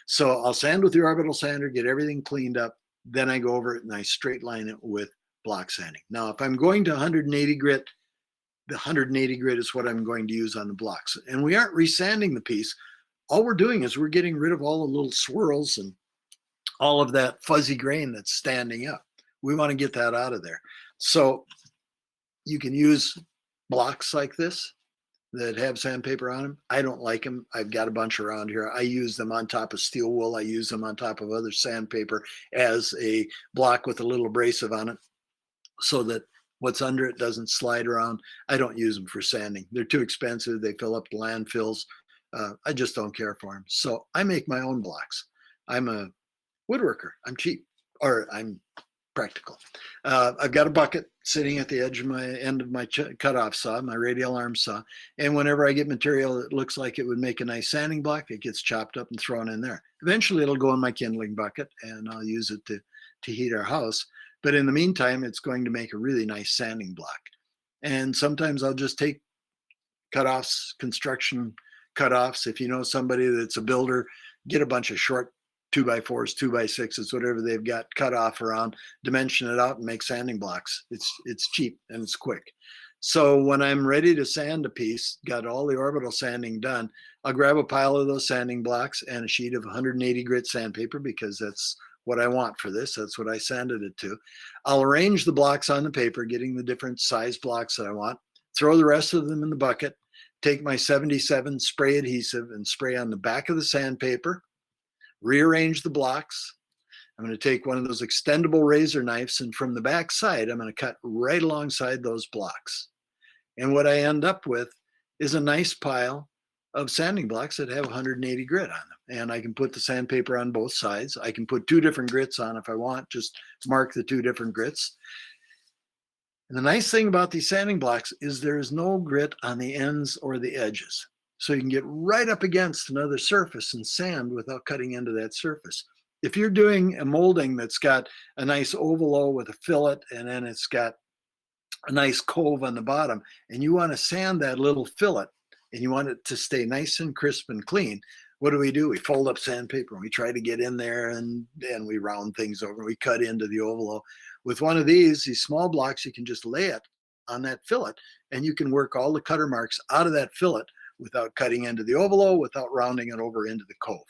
So I'll sand with the orbital sander, get everything cleaned up. Then I go over it and I straight line it with block sanding. Now, if I'm going to 180 grit, the 180 grit is what I'm going to use on the blocks. And we aren't resanding the piece. All we're doing is we're getting rid of all the little swirls and all of that fuzzy grain that's standing up. We want to get that out of there. So you can use blocks like this that have sandpaper on them. I don't like them. I've got a bunch around here. I use them on top of steel wool. I use them on top of other sandpaper as a block with a little abrasive on it so that what's under it doesn't slide around. I don't use them for sanding. They're too expensive. They fill up the landfills. I just don't care for them. So I make my own blocks. I'm a woodworker. I'm cheap, or I'm practical. I've got a bucket sitting at the edge of my end of my cutoff saw, my radial arm saw. And whenever I get material that looks like it would make a nice sanding block, it gets chopped up and thrown in there. Eventually it'll go in my kindling bucket and I'll use it to heat our house. But in the meantime, it's going to make a really nice sanding block. And sometimes I'll just take cutoffs, construction cutoffs. If you know somebody that's a builder, get a bunch of short 2x4s, 2x6s, whatever they've got cut off around, dimension it out and make sanding blocks. It's cheap and it's quick. So when I'm ready to sand a piece, got all the orbital sanding done, I'll grab a pile of those sanding blocks and a sheet of 180 grit sandpaper, because that's what I want for this. That's what I sanded it to. I'll arrange the blocks on the paper, getting the different size blocks that I want, throw the rest of them in the bucket, take my 77 spray adhesive and spray on the back of the sandpaper, rearrange the blocks. I'm going to take one of those extendable razor knives, and from the back side, I'm going to cut right alongside those blocks. And what I end up with is a nice pile of sanding blocks that have 180 grit on them. And I can put the sandpaper on both sides. I can put 2 different grits on if I want, just mark the 2 different grits. And the nice thing about these sanding blocks is there is no grit on the ends or the edges. So you can get right up against another surface and sand without cutting into that surface. If you're doing a molding that's got a nice ovalo with a fillet, and then it's got a nice cove on the bottom, and you want to sand that little fillet and you want it to stay nice and crisp and clean, what do? We fold up sandpaper and we try to get in there, and we round things over. We cut into the ovalo. With one of these small blocks, you can just lay it on that fillet, and you can work all the cutter marks out of that fillet without cutting into the ovalo, without rounding it over into the cove.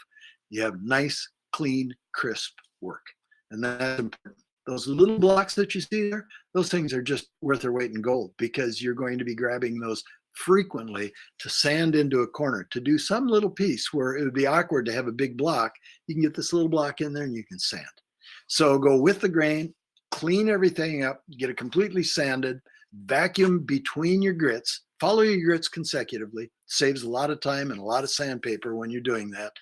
You have nice, clean, crisp work. And that's important. Those little blocks that you see there, those things are just worth their weight in gold, because you're going to be grabbing those frequently to sand into a corner, to do some little piece where it would be awkward to have a big block. You can get this little block in there and you can sand. So go with the grain, clean everything up, get it completely sanded, vacuum between your grits, follow your grits consecutively. Saves a lot of time and a lot of sandpaper when you're doing that.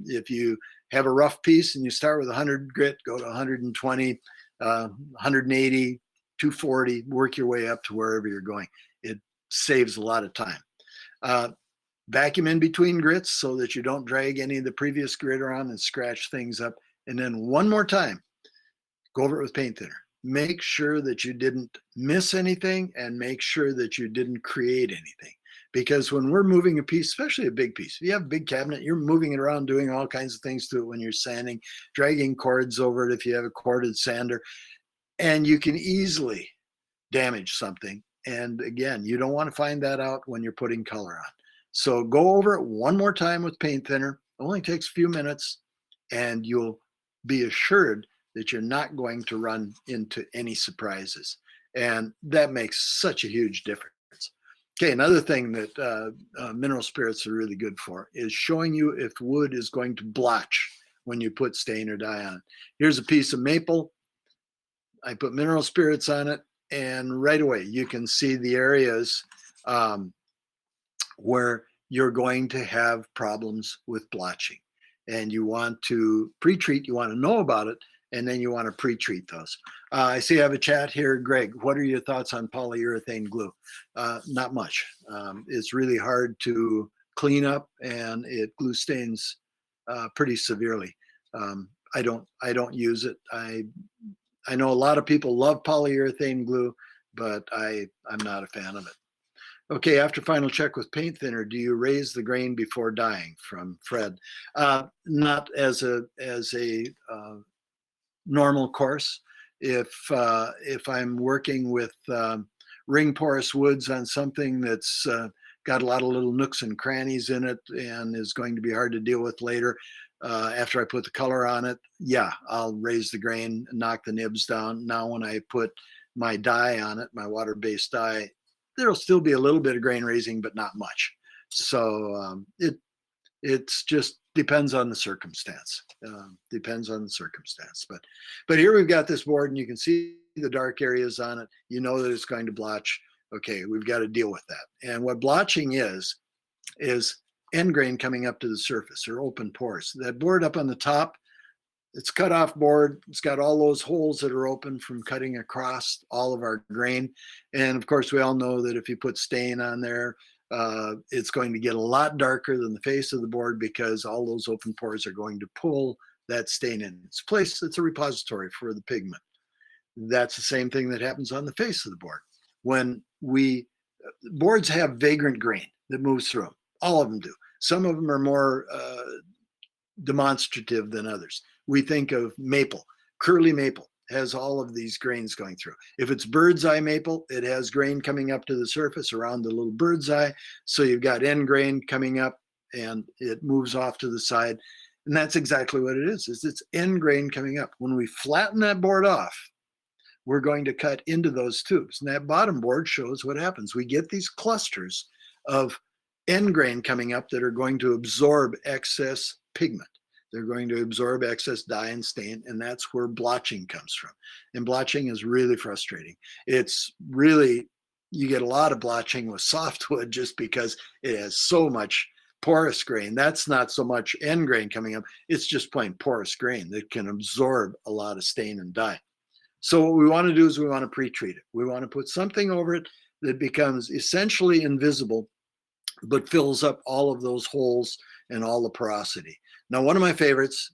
If you have a rough piece and you start with 100 grit, go to 120, 180, 240, work your way up to wherever you're going. It saves a lot of time. Vacuum in between grits so that you don't drag any of the previous grit around and scratch things up. And then one more time, go over it with paint thinner. Make sure that you didn't miss anything, and make sure that you didn't create anything. Because when we're moving a piece, especially a big piece, if you have a big cabinet, you're moving it around, doing all kinds of things to it when you're sanding, dragging cords over it if you have a corded sander, and you can easily damage something. And again, you don't want to find that out when you're putting color on. So go over it one more time with paint thinner. It only takes a few minutes, and you'll be assured that you're not going to run into any surprises. And that makes such a huge difference. Okay, another thing that mineral spirits are really good for is showing you if wood is going to blotch when you put stain or dye on it. Here's a piece of maple. I put mineral spirits on it, and right away you can see the areas where you're going to have problems with blotching. And you want to pre-treat, you want to know about it, and then you want to pre-treat those. I see I have a chat here. Greg, what are your thoughts on polyurethane glue? Not much. It's really hard to clean up, and it glue stains pretty severely. I don't use it. I know a lot of people love polyurethane glue, but I'm not a fan of it. Okay, after final check with paint thinner, do you raise the grain before dyeing? From Fred. Not as a normal course. If I'm working with ring porous woods on something that's got a lot of little nooks and crannies in it and is going to be hard to deal with later, after I put the color on it, yeah, I'll raise the grain, knock the nibs down. Now when I put my dye on it, my water-based dye, there'll still be a little bit of grain raising, but not much. So it's just depends on the circumstance. Depends on the circumstance. But here we've got this board, and you can see the dark areas on it. You know that it's going to blotch. Okay, we've got to deal with that. And what blotching is end grain coming up to the surface, or open pores. That board up on the top, it's cut off board. It's got all those holes that are open from cutting across all of our grain. And of course, we all know that if you put stain on there, it's going to get a lot darker than the face of the board, because all those open pores are going to pull that stain in its place. It's a repository for the pigment. That's the same thing that happens on the face of the board. When boards have vagrant grain that moves through them. All of them do. Some of them are more demonstrative than others. We think of maple, curly maple has all of these grains going through. If it's bird's eye maple, it has grain coming up to the surface around the little bird's eye. So you've got end grain coming up and it moves off to the side. And that's exactly what it is it's end grain coming up. When we flatten that board off, we're going to cut into those tubes. And that bottom board shows what happens. We get these clusters of end grain coming up that are going to absorb excess pigment. They're going to absorb excess dye and stain, and that's where blotching comes from. And blotching is really frustrating. It's really, you get a lot of blotching with softwood just because it has so much porous grain. That's not so much end grain coming up. It's just plain porous grain that can absorb a lot of stain and dye. So what we want to do is we want to pre-treat it. We want to put something over it that becomes essentially invisible, but fills up all of those holes and all the porosity. Now, one of my favorites,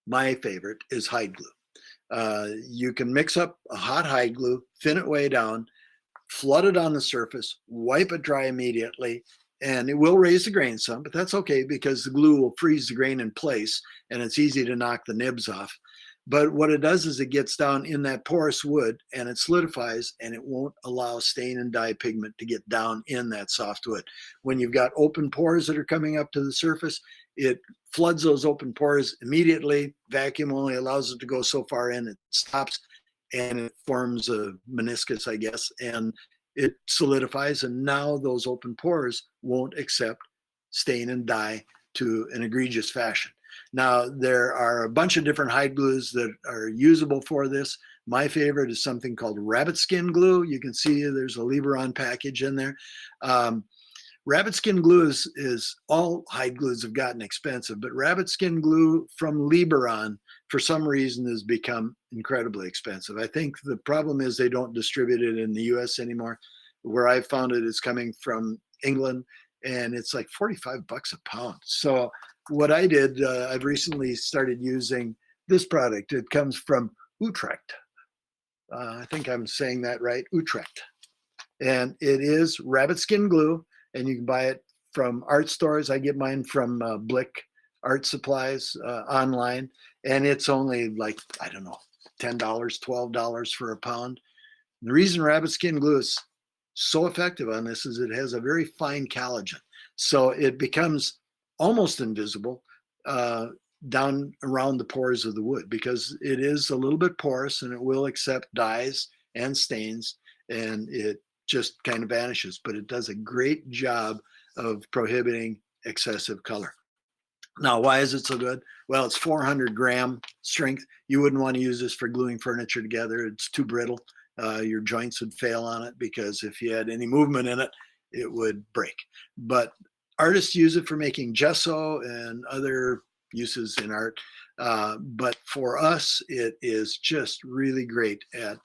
my favorite, is hide glue. You can mix up a hot hide glue, thin it way down, flood it on the surface, wipe it dry immediately, and it will raise the grain some, but that's okay because the glue will freeze the grain in place and it's easy to knock the nibs off. But what it does is it gets down in that porous wood and it solidifies and it won't allow stain and dye pigment to get down in that soft wood. When you've got open pores that are coming up to the surface, it floods those open pores immediately. Vacuum only allows it to go so far in, it stops and it forms a meniscus, I guess, and it solidifies. And now those open pores won't accept stain and dye to an egregious fashion. Now, there are a bunch of different hide glues that are usable for this. My favorite is something called rabbit skin glue. You can see there's a Liberon package in there. Rabbit skin glue is all hide glues have gotten expensive, but rabbit skin glue from Liberon, for some reason, has become incredibly expensive. I think the problem is they don't distribute it in the US anymore. Where I found it is coming from England, and it's like 45 bucks a pound. So what I did, I've recently started using this product. It comes from Utrecht. I think I'm saying that right, Utrecht. And it is rabbit skin glue, and you can buy it from art stores. I get mine from Blick Art Supplies online, and it's only like, I don't know, $10, $12 for a pound. The reason rabbit skin glue is so effective on this is it has a very fine collagen. So it becomes almost invisible down around the pores of the wood because it is a little bit porous and it will accept dyes and stains, and it just kind of vanishes, but it does a great job of prohibiting excessive color. Now, why is it so good? Well, it's 400 gram strength. You wouldn't want to use this for gluing furniture together. It's too brittle. Your joints would fail on it because if you had any movement in it, it would break. But artists use it for making gesso and other uses in art. But for us, it is just really great at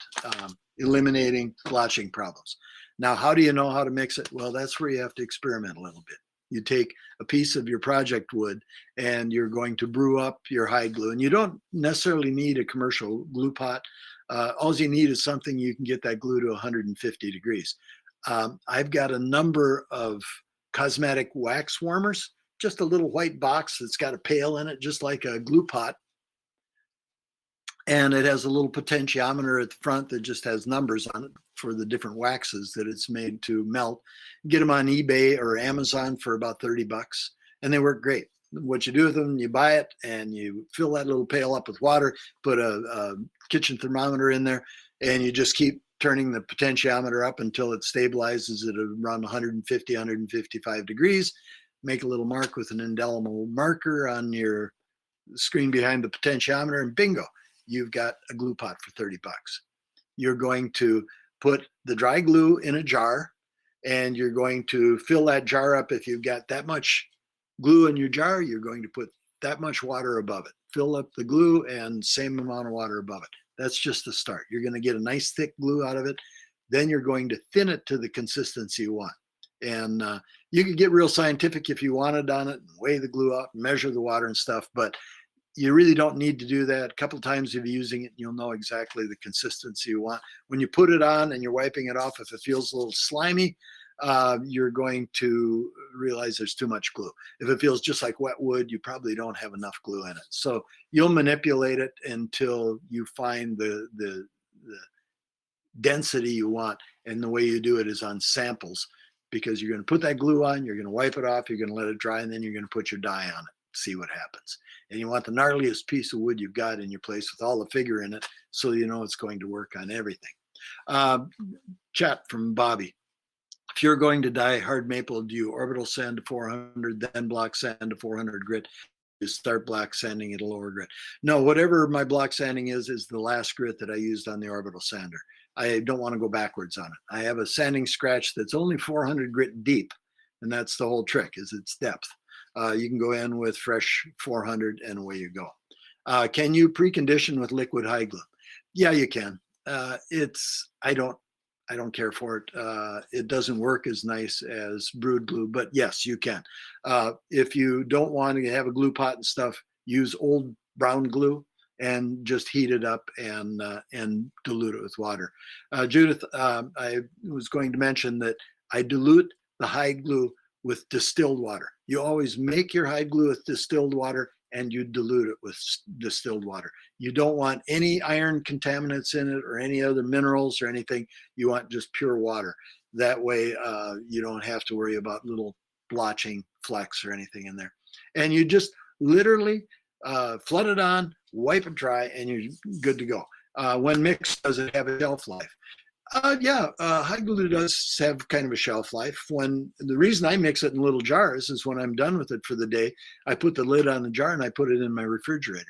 eliminating blotching problems. Now, how do you know how to mix it? Well, that's where you have to experiment a little bit. You take a piece of your project wood and you're going to brew up your hide glue. And you don't necessarily need a commercial glue pot. All you need is something you can get that glue to 150 degrees. I've got a number of cosmetic wax warmers, just a little white box that's got a pail in it, just like a glue pot. And it has a little potentiometer at the front that just has numbers on it for the different waxes that it's made to melt. Get them on eBay or Amazon for about 30 bucks, and they work great. What you do with them, you buy it and you fill that little pail up with water, put a kitchen thermometer in there, and you just keep turning the potentiometer up until it stabilizes at around 150, 155 degrees. Make a little mark with an indelible marker on your screen behind the potentiometer, and bingo, you've got a glue pot for 30 bucks. You're going to put the dry glue in a jar, and you're going to fill that jar up. If you've got that much glue in your jar, you're going to put that much water above it. Fill up the glue and same amount of water above it. That's just the start. You're going to get a nice thick glue out of it. Then you're going to thin it to the consistency you want. And you could get real scientific if you wanted on it and weigh the glue out and measure the water and stuff, but you really don't need to do that. A couple of times if you're using it, you'll know exactly the consistency you want. When you put it on and you're wiping it off, if it feels a little slimy, you're going to realize there's too much glue. If it feels just like wet wood, you probably don't have enough glue in it. So you'll manipulate it until you find the density you want. And the way you do it is on samples, because you're going to put that glue on, you're going to wipe it off, you're going to let it dry, and then you're going to put your dye on it, see what happens. And you want the gnarliest piece of wood you've got in your place with all the figure in it, so you know it's going to work on everything. Chat from Bobby. If you're going to dye hard maple, do you orbital sand to 400, then block sand to 400 grit? You start black sanding at a lower grit. No, whatever my block sanding is the last grit that I used on the orbital sander. I don't want to go backwards on it. I have a sanding scratch that's only 400 grit deep, and that's the whole trick, is its depth. You can go in with fresh 400 and away you go. Can you precondition with liquid high glue? Yeah, you can. I don't care for it. It doesn't work as nice as brewed glue, but yes, you can. If you don't want to have a glue pot and stuff, use old brown glue and just heat it up and dilute it with water. Judith, I was going to mention that I dilute the hide glue with distilled water. You always make your hide glue with distilled water and you dilute it with distilled water. You don't want any iron contaminants in it or any other minerals or anything. You want just pure water. That way you don't have to worry about little blotching flecks or anything in there. And you just literally flood it on, wipe it dry, and you're good to go. When mixed, does it have a shelf life? Yeah, hide glue does have kind of a shelf life. The reason I mix it in little jars is when I'm done with it for the day, I put the lid on the jar and I put it in my refrigerator.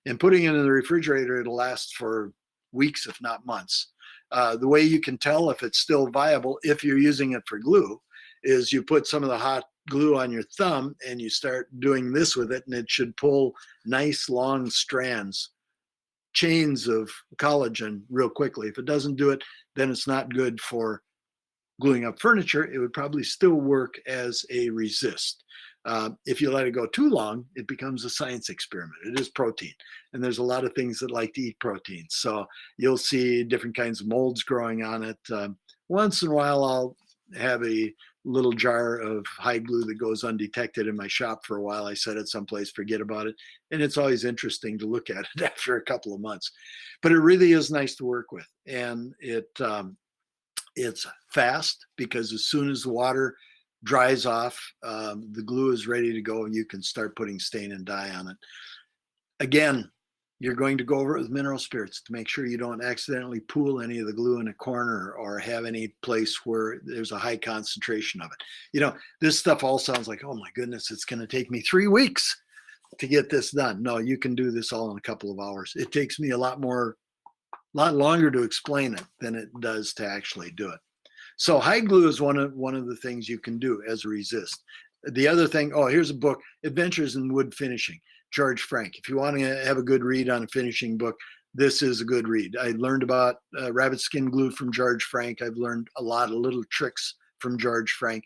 And putting it in the refrigerator, it'll last for weeks, if not months. The way you can tell if it's still viable, if you're using it for glue, is you put some of the hot glue on your thumb and you start doing this with it, and it should pull nice long strands, chains of collagen real quickly. If it doesn't do it, then it's not good for gluing up furniture. It would probably still work as a resist. If you let it go too long, it becomes a science experiment. It is protein, and there's a lot of things that like to eat protein. So you'll see different kinds of molds growing on it. Once in a while, I'll have a little jar of hide glue that goes undetected in my shop for a while. I set it someplace, forget about it. And it's always interesting to look at it after a couple of months. But it really is nice to work with. And it's fast, because as soon as the water dries off, the glue is ready to go and you can start putting stain and dye on it. Again, you're going to go over it with mineral spirits to make sure you don't accidentally pool any of the glue in a corner or have any place where there's a high concentration of it. You know, this stuff all sounds like, oh my goodness, it's going to take me 3 weeks to get this done. No, you can do this all in a couple of hours. It takes me a lot longer to explain it than it does to actually do it. So hide glue is one of the things you can do as a resist. The other thing, here's a book, Adventures in Wood Finishing, George Frank. If you want to have a good read on a finishing book, this is a good read. I learned about rabbit skin glue from George Frank. I've learned a lot of little tricks from George Frank.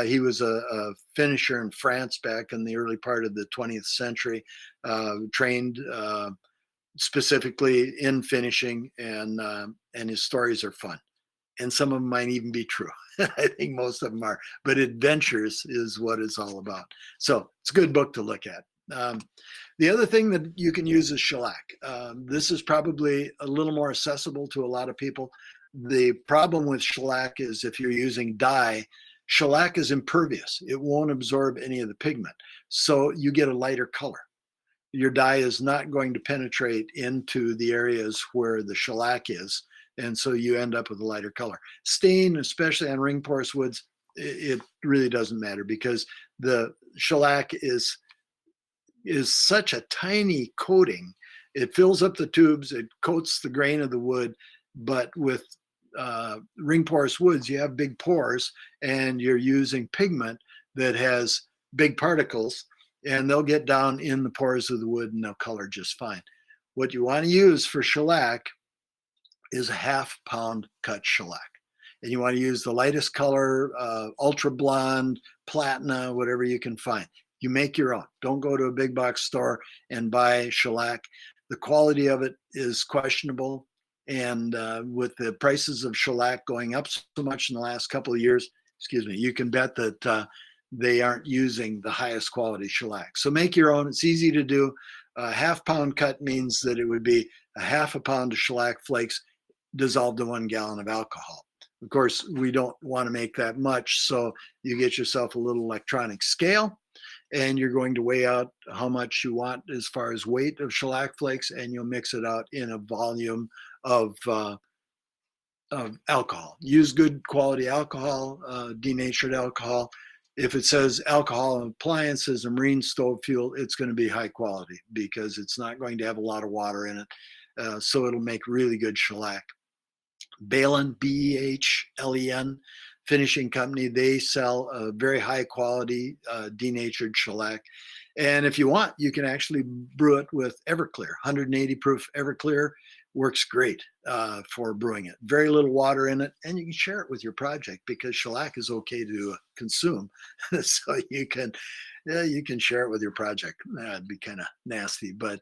He was a finisher in France back in the early part of the 20th century, trained specifically in finishing, and his stories are fun. And some of them might even be true. I think most of them are. But Adventures is what it's all about. So it's a good book to look at. The other thing that you can use is shellac. This is probably a little more accessible to a lot of people. The problem with shellac is if you're using dye, shellac is impervious. It won't absorb any of the pigment. So you get a lighter color. Your dye is not going to penetrate into the areas where the shellac is. And so you end up with a lighter color. Stain, especially on ring porous woods, it really doesn't matter, because the shellac is such a tiny coating. It fills up the tubes, it coats the grain of the wood, but with ring porous woods, you have big pores and you're using pigment that has big particles, and they'll get down in the pores of the wood and they'll color just fine. What you want to use for shellac is a half-pound cut shellac. And you want to use the lightest color, ultra blonde, platina, whatever you can find. You make your own. Don't go to a big box store and buy shellac. The quality of it is questionable. And with the prices of shellac going up so much in the last couple of years, excuse me, you can bet that they aren't using the highest quality shellac. So make your own. It's easy to do. A half-pound cut means that it would be a half a pound of shellac flakes dissolved in 1 gallon of alcohol. Of course, we don't want to make that much, so you get yourself a little electronic scale, and you're going to weigh out how much you want as far as weight of shellac flakes, and you'll mix it out in a volume of alcohol. Use good quality alcohol, denatured alcohol. If it says alcohol and appliances and marine stove fuel, it's going to be high quality because it's not going to have a lot of water in it. So it'll make really good shellac. Behlen, Behlen finishing company, they sell a very high quality denatured shellac. And if you want, you can actually brew it with Everclear. 180 proof Everclear works great for brewing it. Very little water in it, and you can share it with your project because shellac is okay to consume. So you can share it with your project. That'd be kind of nasty, but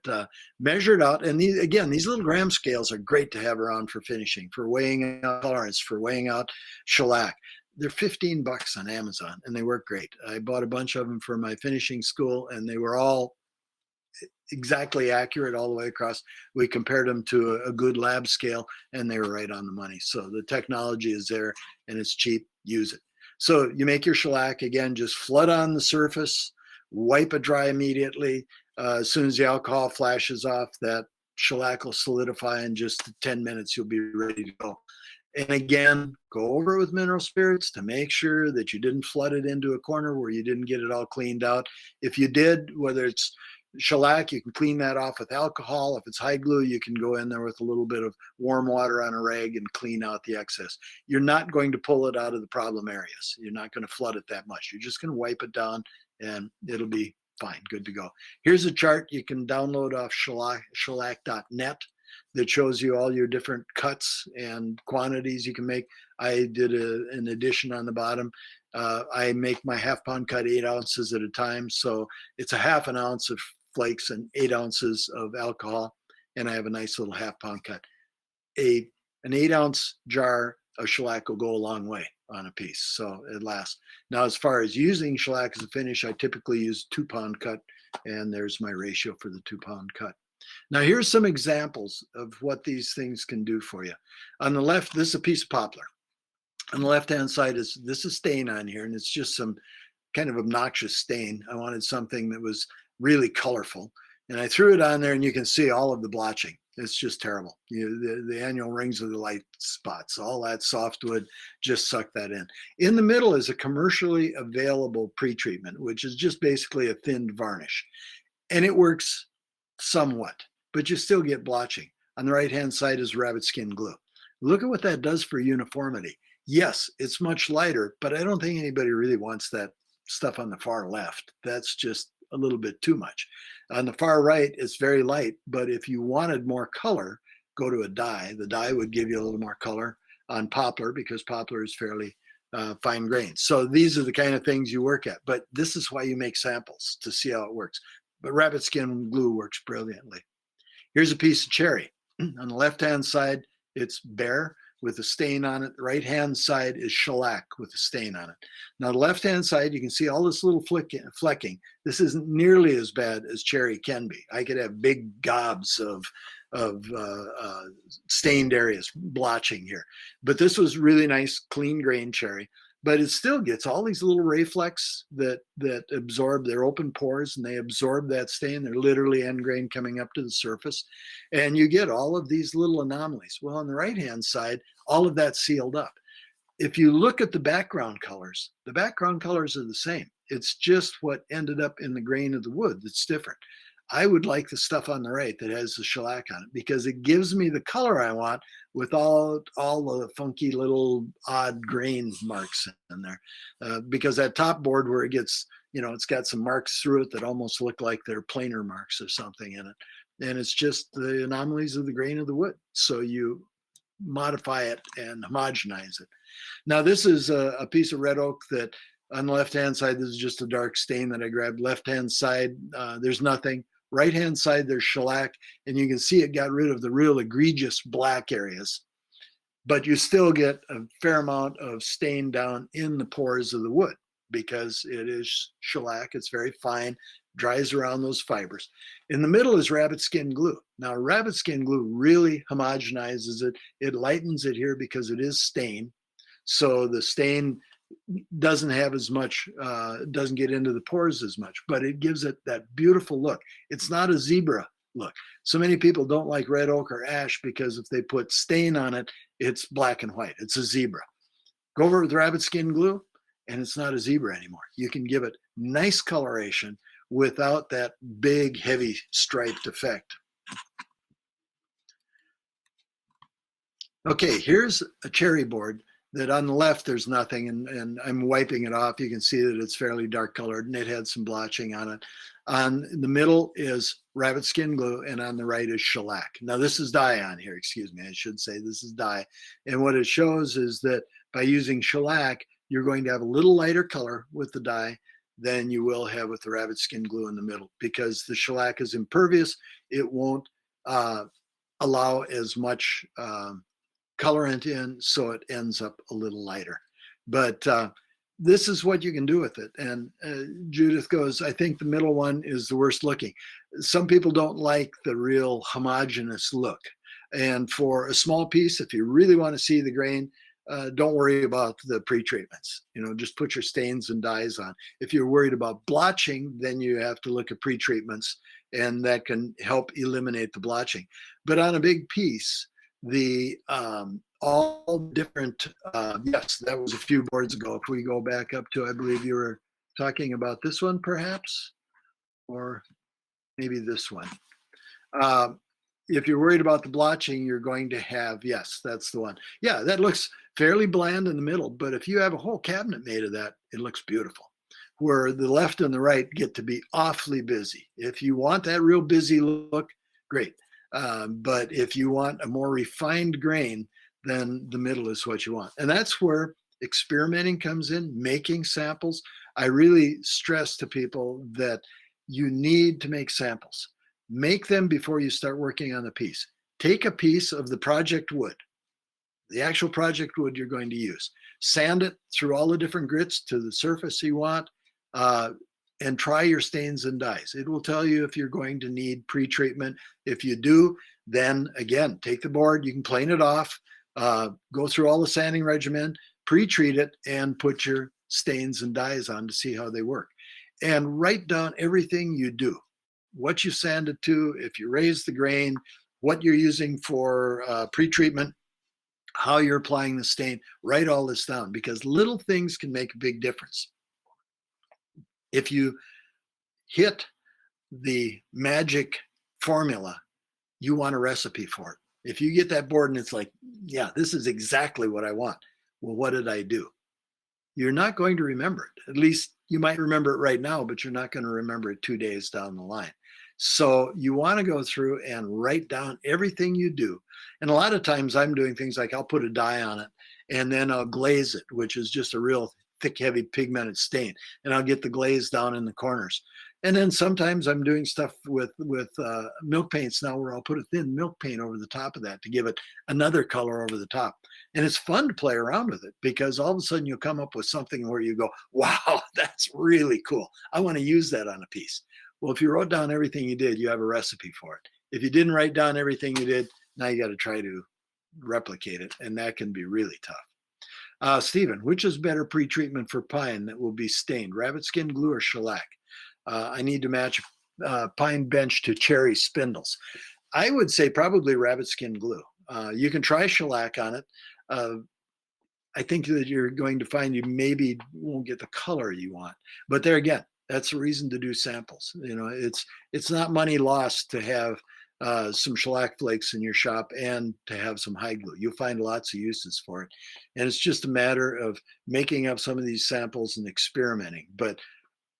measure it out. And these little gram scales are great to have around for finishing, for weighing out tolerance, for weighing out shellac. They're $15 on Amazon, and they work great. I bought a bunch of them for my finishing school, and they were all exactly accurate all the way across. We compared them to a good lab scale, and they were right on the money. So the technology is there, and it's cheap. Use it. So you make your shellac, again, just flood on the surface, wipe it dry immediately. As soon as the alcohol flashes off, that shellac will solidify in just 10 minutes. You'll be ready to go. And again, go over it with mineral spirits to make sure that you didn't flood it into a corner where you didn't get it all cleaned out. If you did, whether it's shellac, you can clean that off with alcohol. If it's high glue, you can go in there with a little bit of warm water on a rag and clean out the excess. You're not going to pull it out of the problem areas. You're not going to flood it that much. You're just going to wipe it down, and it'll be fine, good to go. Here's a chart you can download off shellac.net that shows you all your different cuts and quantities you can make. I did an addition on the bottom. I make my half-pound cut 8 ounces at a time, so it's a half an ounce of flakes and 8 ounces of alcohol, and I have a nice little half-pound cut. An 8-ounce jar of shellac will go a long way on a piece, so it lasts. Now, as far as using shellac as a finish, I typically use 2-pound cut, and there's my ratio for the 2-pound cut. Now, here's some examples of what these things can do for you. On the left, this is a piece of poplar. On the left-hand side is this is stain on here, and it's just some kind of obnoxious stain. I wanted something that was really colorful, and I threw it on there, and you can see all of the blotching. It's just terrible. The annual rings of the light spots, all that softwood, just suck that in. In the middle is a commercially available pretreatment, which is just basically a thinned varnish, and it works somewhat, but you still get blotching. On the right-hand side is rabbit skin glue. Look at what that does for uniformity. Yes, it's much lighter, but I don't think anybody really wants that stuff on the far left. That's just a little bit too much. On the far right, it's very light, but if you wanted more color, go to a dye. The dye would give you a little more color on poplar because poplar is fairly fine grained. So these are the kind of things you work at, but this is why you make samples to see how it works. But rabbit skin glue works brilliantly. Here's a piece of cherry. On the left-hand side, it's bare with a stain on it. The right-hand side is shellac with a stain on it. Now, the left-hand side, you can see all this little flecking. This isn't nearly as bad as cherry can be. I could have big gobs of stained areas, blotching here. But this was really nice, clean grain cherry. But it still gets all these little ray flecks that absorb, their open pores, and they absorb that stain. They're literally end grain coming up to the surface. And you get all of these little anomalies. Well, on the right-hand side, all of that's sealed up. If you look at the background colors are the same. It's just what ended up in the grain of the wood that's different. I would like the stuff on the right that has the shellac on it because it gives me the color I want with all the funky little odd grain marks in there. Because that top board where it gets, it's got some marks through it that almost look like they're planer marks or something in it. And it's just the anomalies of the grain of the wood. So you modify it and homogenize it. Now, this is a piece of red oak that on the left-hand side, this is just a dark stain that I grabbed. Left-hand side, there's nothing. Right-hand side, there's shellac, and you can see it got rid of the real egregious black areas. but you still get a fair amount of stain down in the pores of the wood because it is shellac. It's very fine, dries around those fibers. In the middle is rabbit skin glue. Now, rabbit skin glue really homogenizes it. It lightens it here because it is stain. So the stain doesn't have as much, doesn't get into the pores as much, but it gives it that beautiful look. It's not a zebra look. So many people don't like red oak or ash because if they put stain on it, it's black and white. It's a zebra. Go over with rabbit skin glue and it's not a zebra anymore. You can give it nice coloration without that big, heavy striped effect. Okay, here's a cherry board that on the left there's nothing, and I'm wiping it off. You can see that it's fairly dark colored and it had some blotching on it. On the middle is rabbit skin glue and on the right is shellac. Now this is dye on here, excuse me, I should say this is dye. And what it shows is that by using shellac, you're going to have a little lighter color with the dye than you will have with the rabbit skin glue in the middle because the shellac is impervious. It won't allow as much colorant in, so it ends up a little lighter. But this is what you can do with it. And Judith goes, I think the middle one is the worst looking. Some people don't like the real homogeneous look. And for a small piece, if you really want to see the grain, don't worry about the pre-treatments. You know, just put your stains and dyes on. If you're worried about blotching, then you have to look at pre-treatments, and that can help eliminate the blotching. But on a big piece, the all different, yes, that was a few boards ago. If we go back up to, I believe you were talking about this one perhaps, or maybe this one. If you're worried about the blotching, you're going to have, yes, that's the one. Yeah, that looks fairly bland in the middle, but if you have a whole cabinet made of that, it looks beautiful. Where the left and the right get to be awfully busy. If you want that real busy look, great. But if you want a more refined grain, then the middle is what you want. And that's where experimenting comes in, making samples. I really stress to people that you need to make samples. Make them before you start working on the piece. Take a piece of the project wood, the actual project wood you're going to use. Sand it through all the different grits to the surface you want, and try your stains and dyes. It will tell you if you're going to need pre-treatment. If you do, then again, take the board, you can plane it off, go through all the sanding regimen, pre-treat it, and put your stains and dyes on to see how they work. And write down everything you do, what you sanded to, if you raise the grain, what you're using for pre-treatment, how you're applying the stain. Write all this down because little things can make a big difference. If you hit the magic formula, you want a recipe for it. If you get that board and it's like, yeah, this is exactly what I want. Well, what did I do? You're not going to remember it. At least you might remember it right now, but you're not going to remember it 2 days down the line. So you want to go through and write down everything you do. And a lot of times I'm doing things like I'll put a dye on it and then I'll glaze it, which is just a real thick, heavy pigmented stain. And I'll get the glaze down in the corners. And then sometimes I'm doing stuff with milk paints now where I'll put a thin milk paint over the top of that to give it another color over the top. And it's fun to play around with it because all of a sudden you'll come up with something where you go, wow, that's really cool. I want to use that on a piece. Well, if you wrote down everything you did, you have a recipe for it. If you didn't write down everything you did, now you got to try to replicate it. And that can be really tough. Stephen, which is better pre-treatment for pine that will be stained, rabbit skin glue or shellac? I need to match pine bench to cherry spindles. I would say probably rabbit skin glue. You can try shellac on it. I think that you're going to find you maybe won't get the color you want. But there again, that's the reason to do samples. You know, it's not money lost to have some shellac flakes in your shop and to have some hide glue. You'll find lots of uses for it. And it's just a matter of making up some of these samples and experimenting. But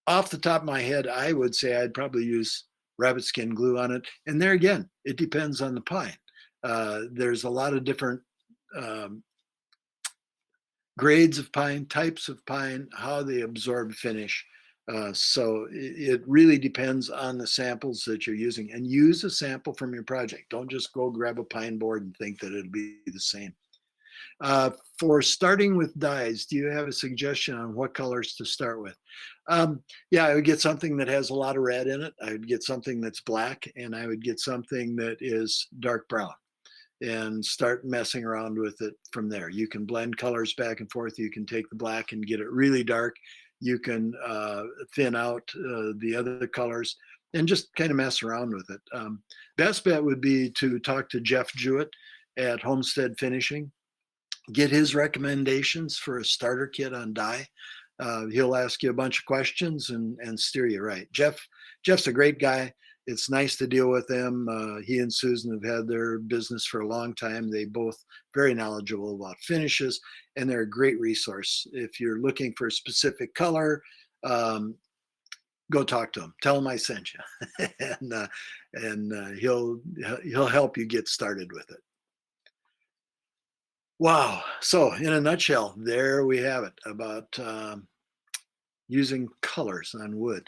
off the top of my head, I would say I'd probably use rabbit skin glue on it. And there again, it depends on the pine. There's a lot of different grades of pine, types of pine, how they absorb finish. So it really depends on the samples that you're using, and use a sample from your project. Don't just go grab a pine board and think that it'll be the same. For starting with dyes, do you have a suggestion on what colors to start with? Yeah, I would get something that has a lot of red in it. I would get something that's black, and I would get something that is dark brown and start messing around with it from there. You can blend colors back and forth. You can take the black and get it really dark. You can thin out the other colors and just kind of mess around with it. Best bet would be to talk to Jeff Jewett at Homestead Finishing, get his recommendations for a starter kit on dye. He'll ask you a bunch of questions and steer you right. Jeff's a great guy. It's nice to deal with him. He and Susan have had their business for a long time. They both very knowledgeable about finishes, and they're a great resource. If you're looking for a specific color, go talk to him. Tell him I sent you, and he'll help you get started with it. Wow. So, in a nutshell, there we have it about using colors on wood.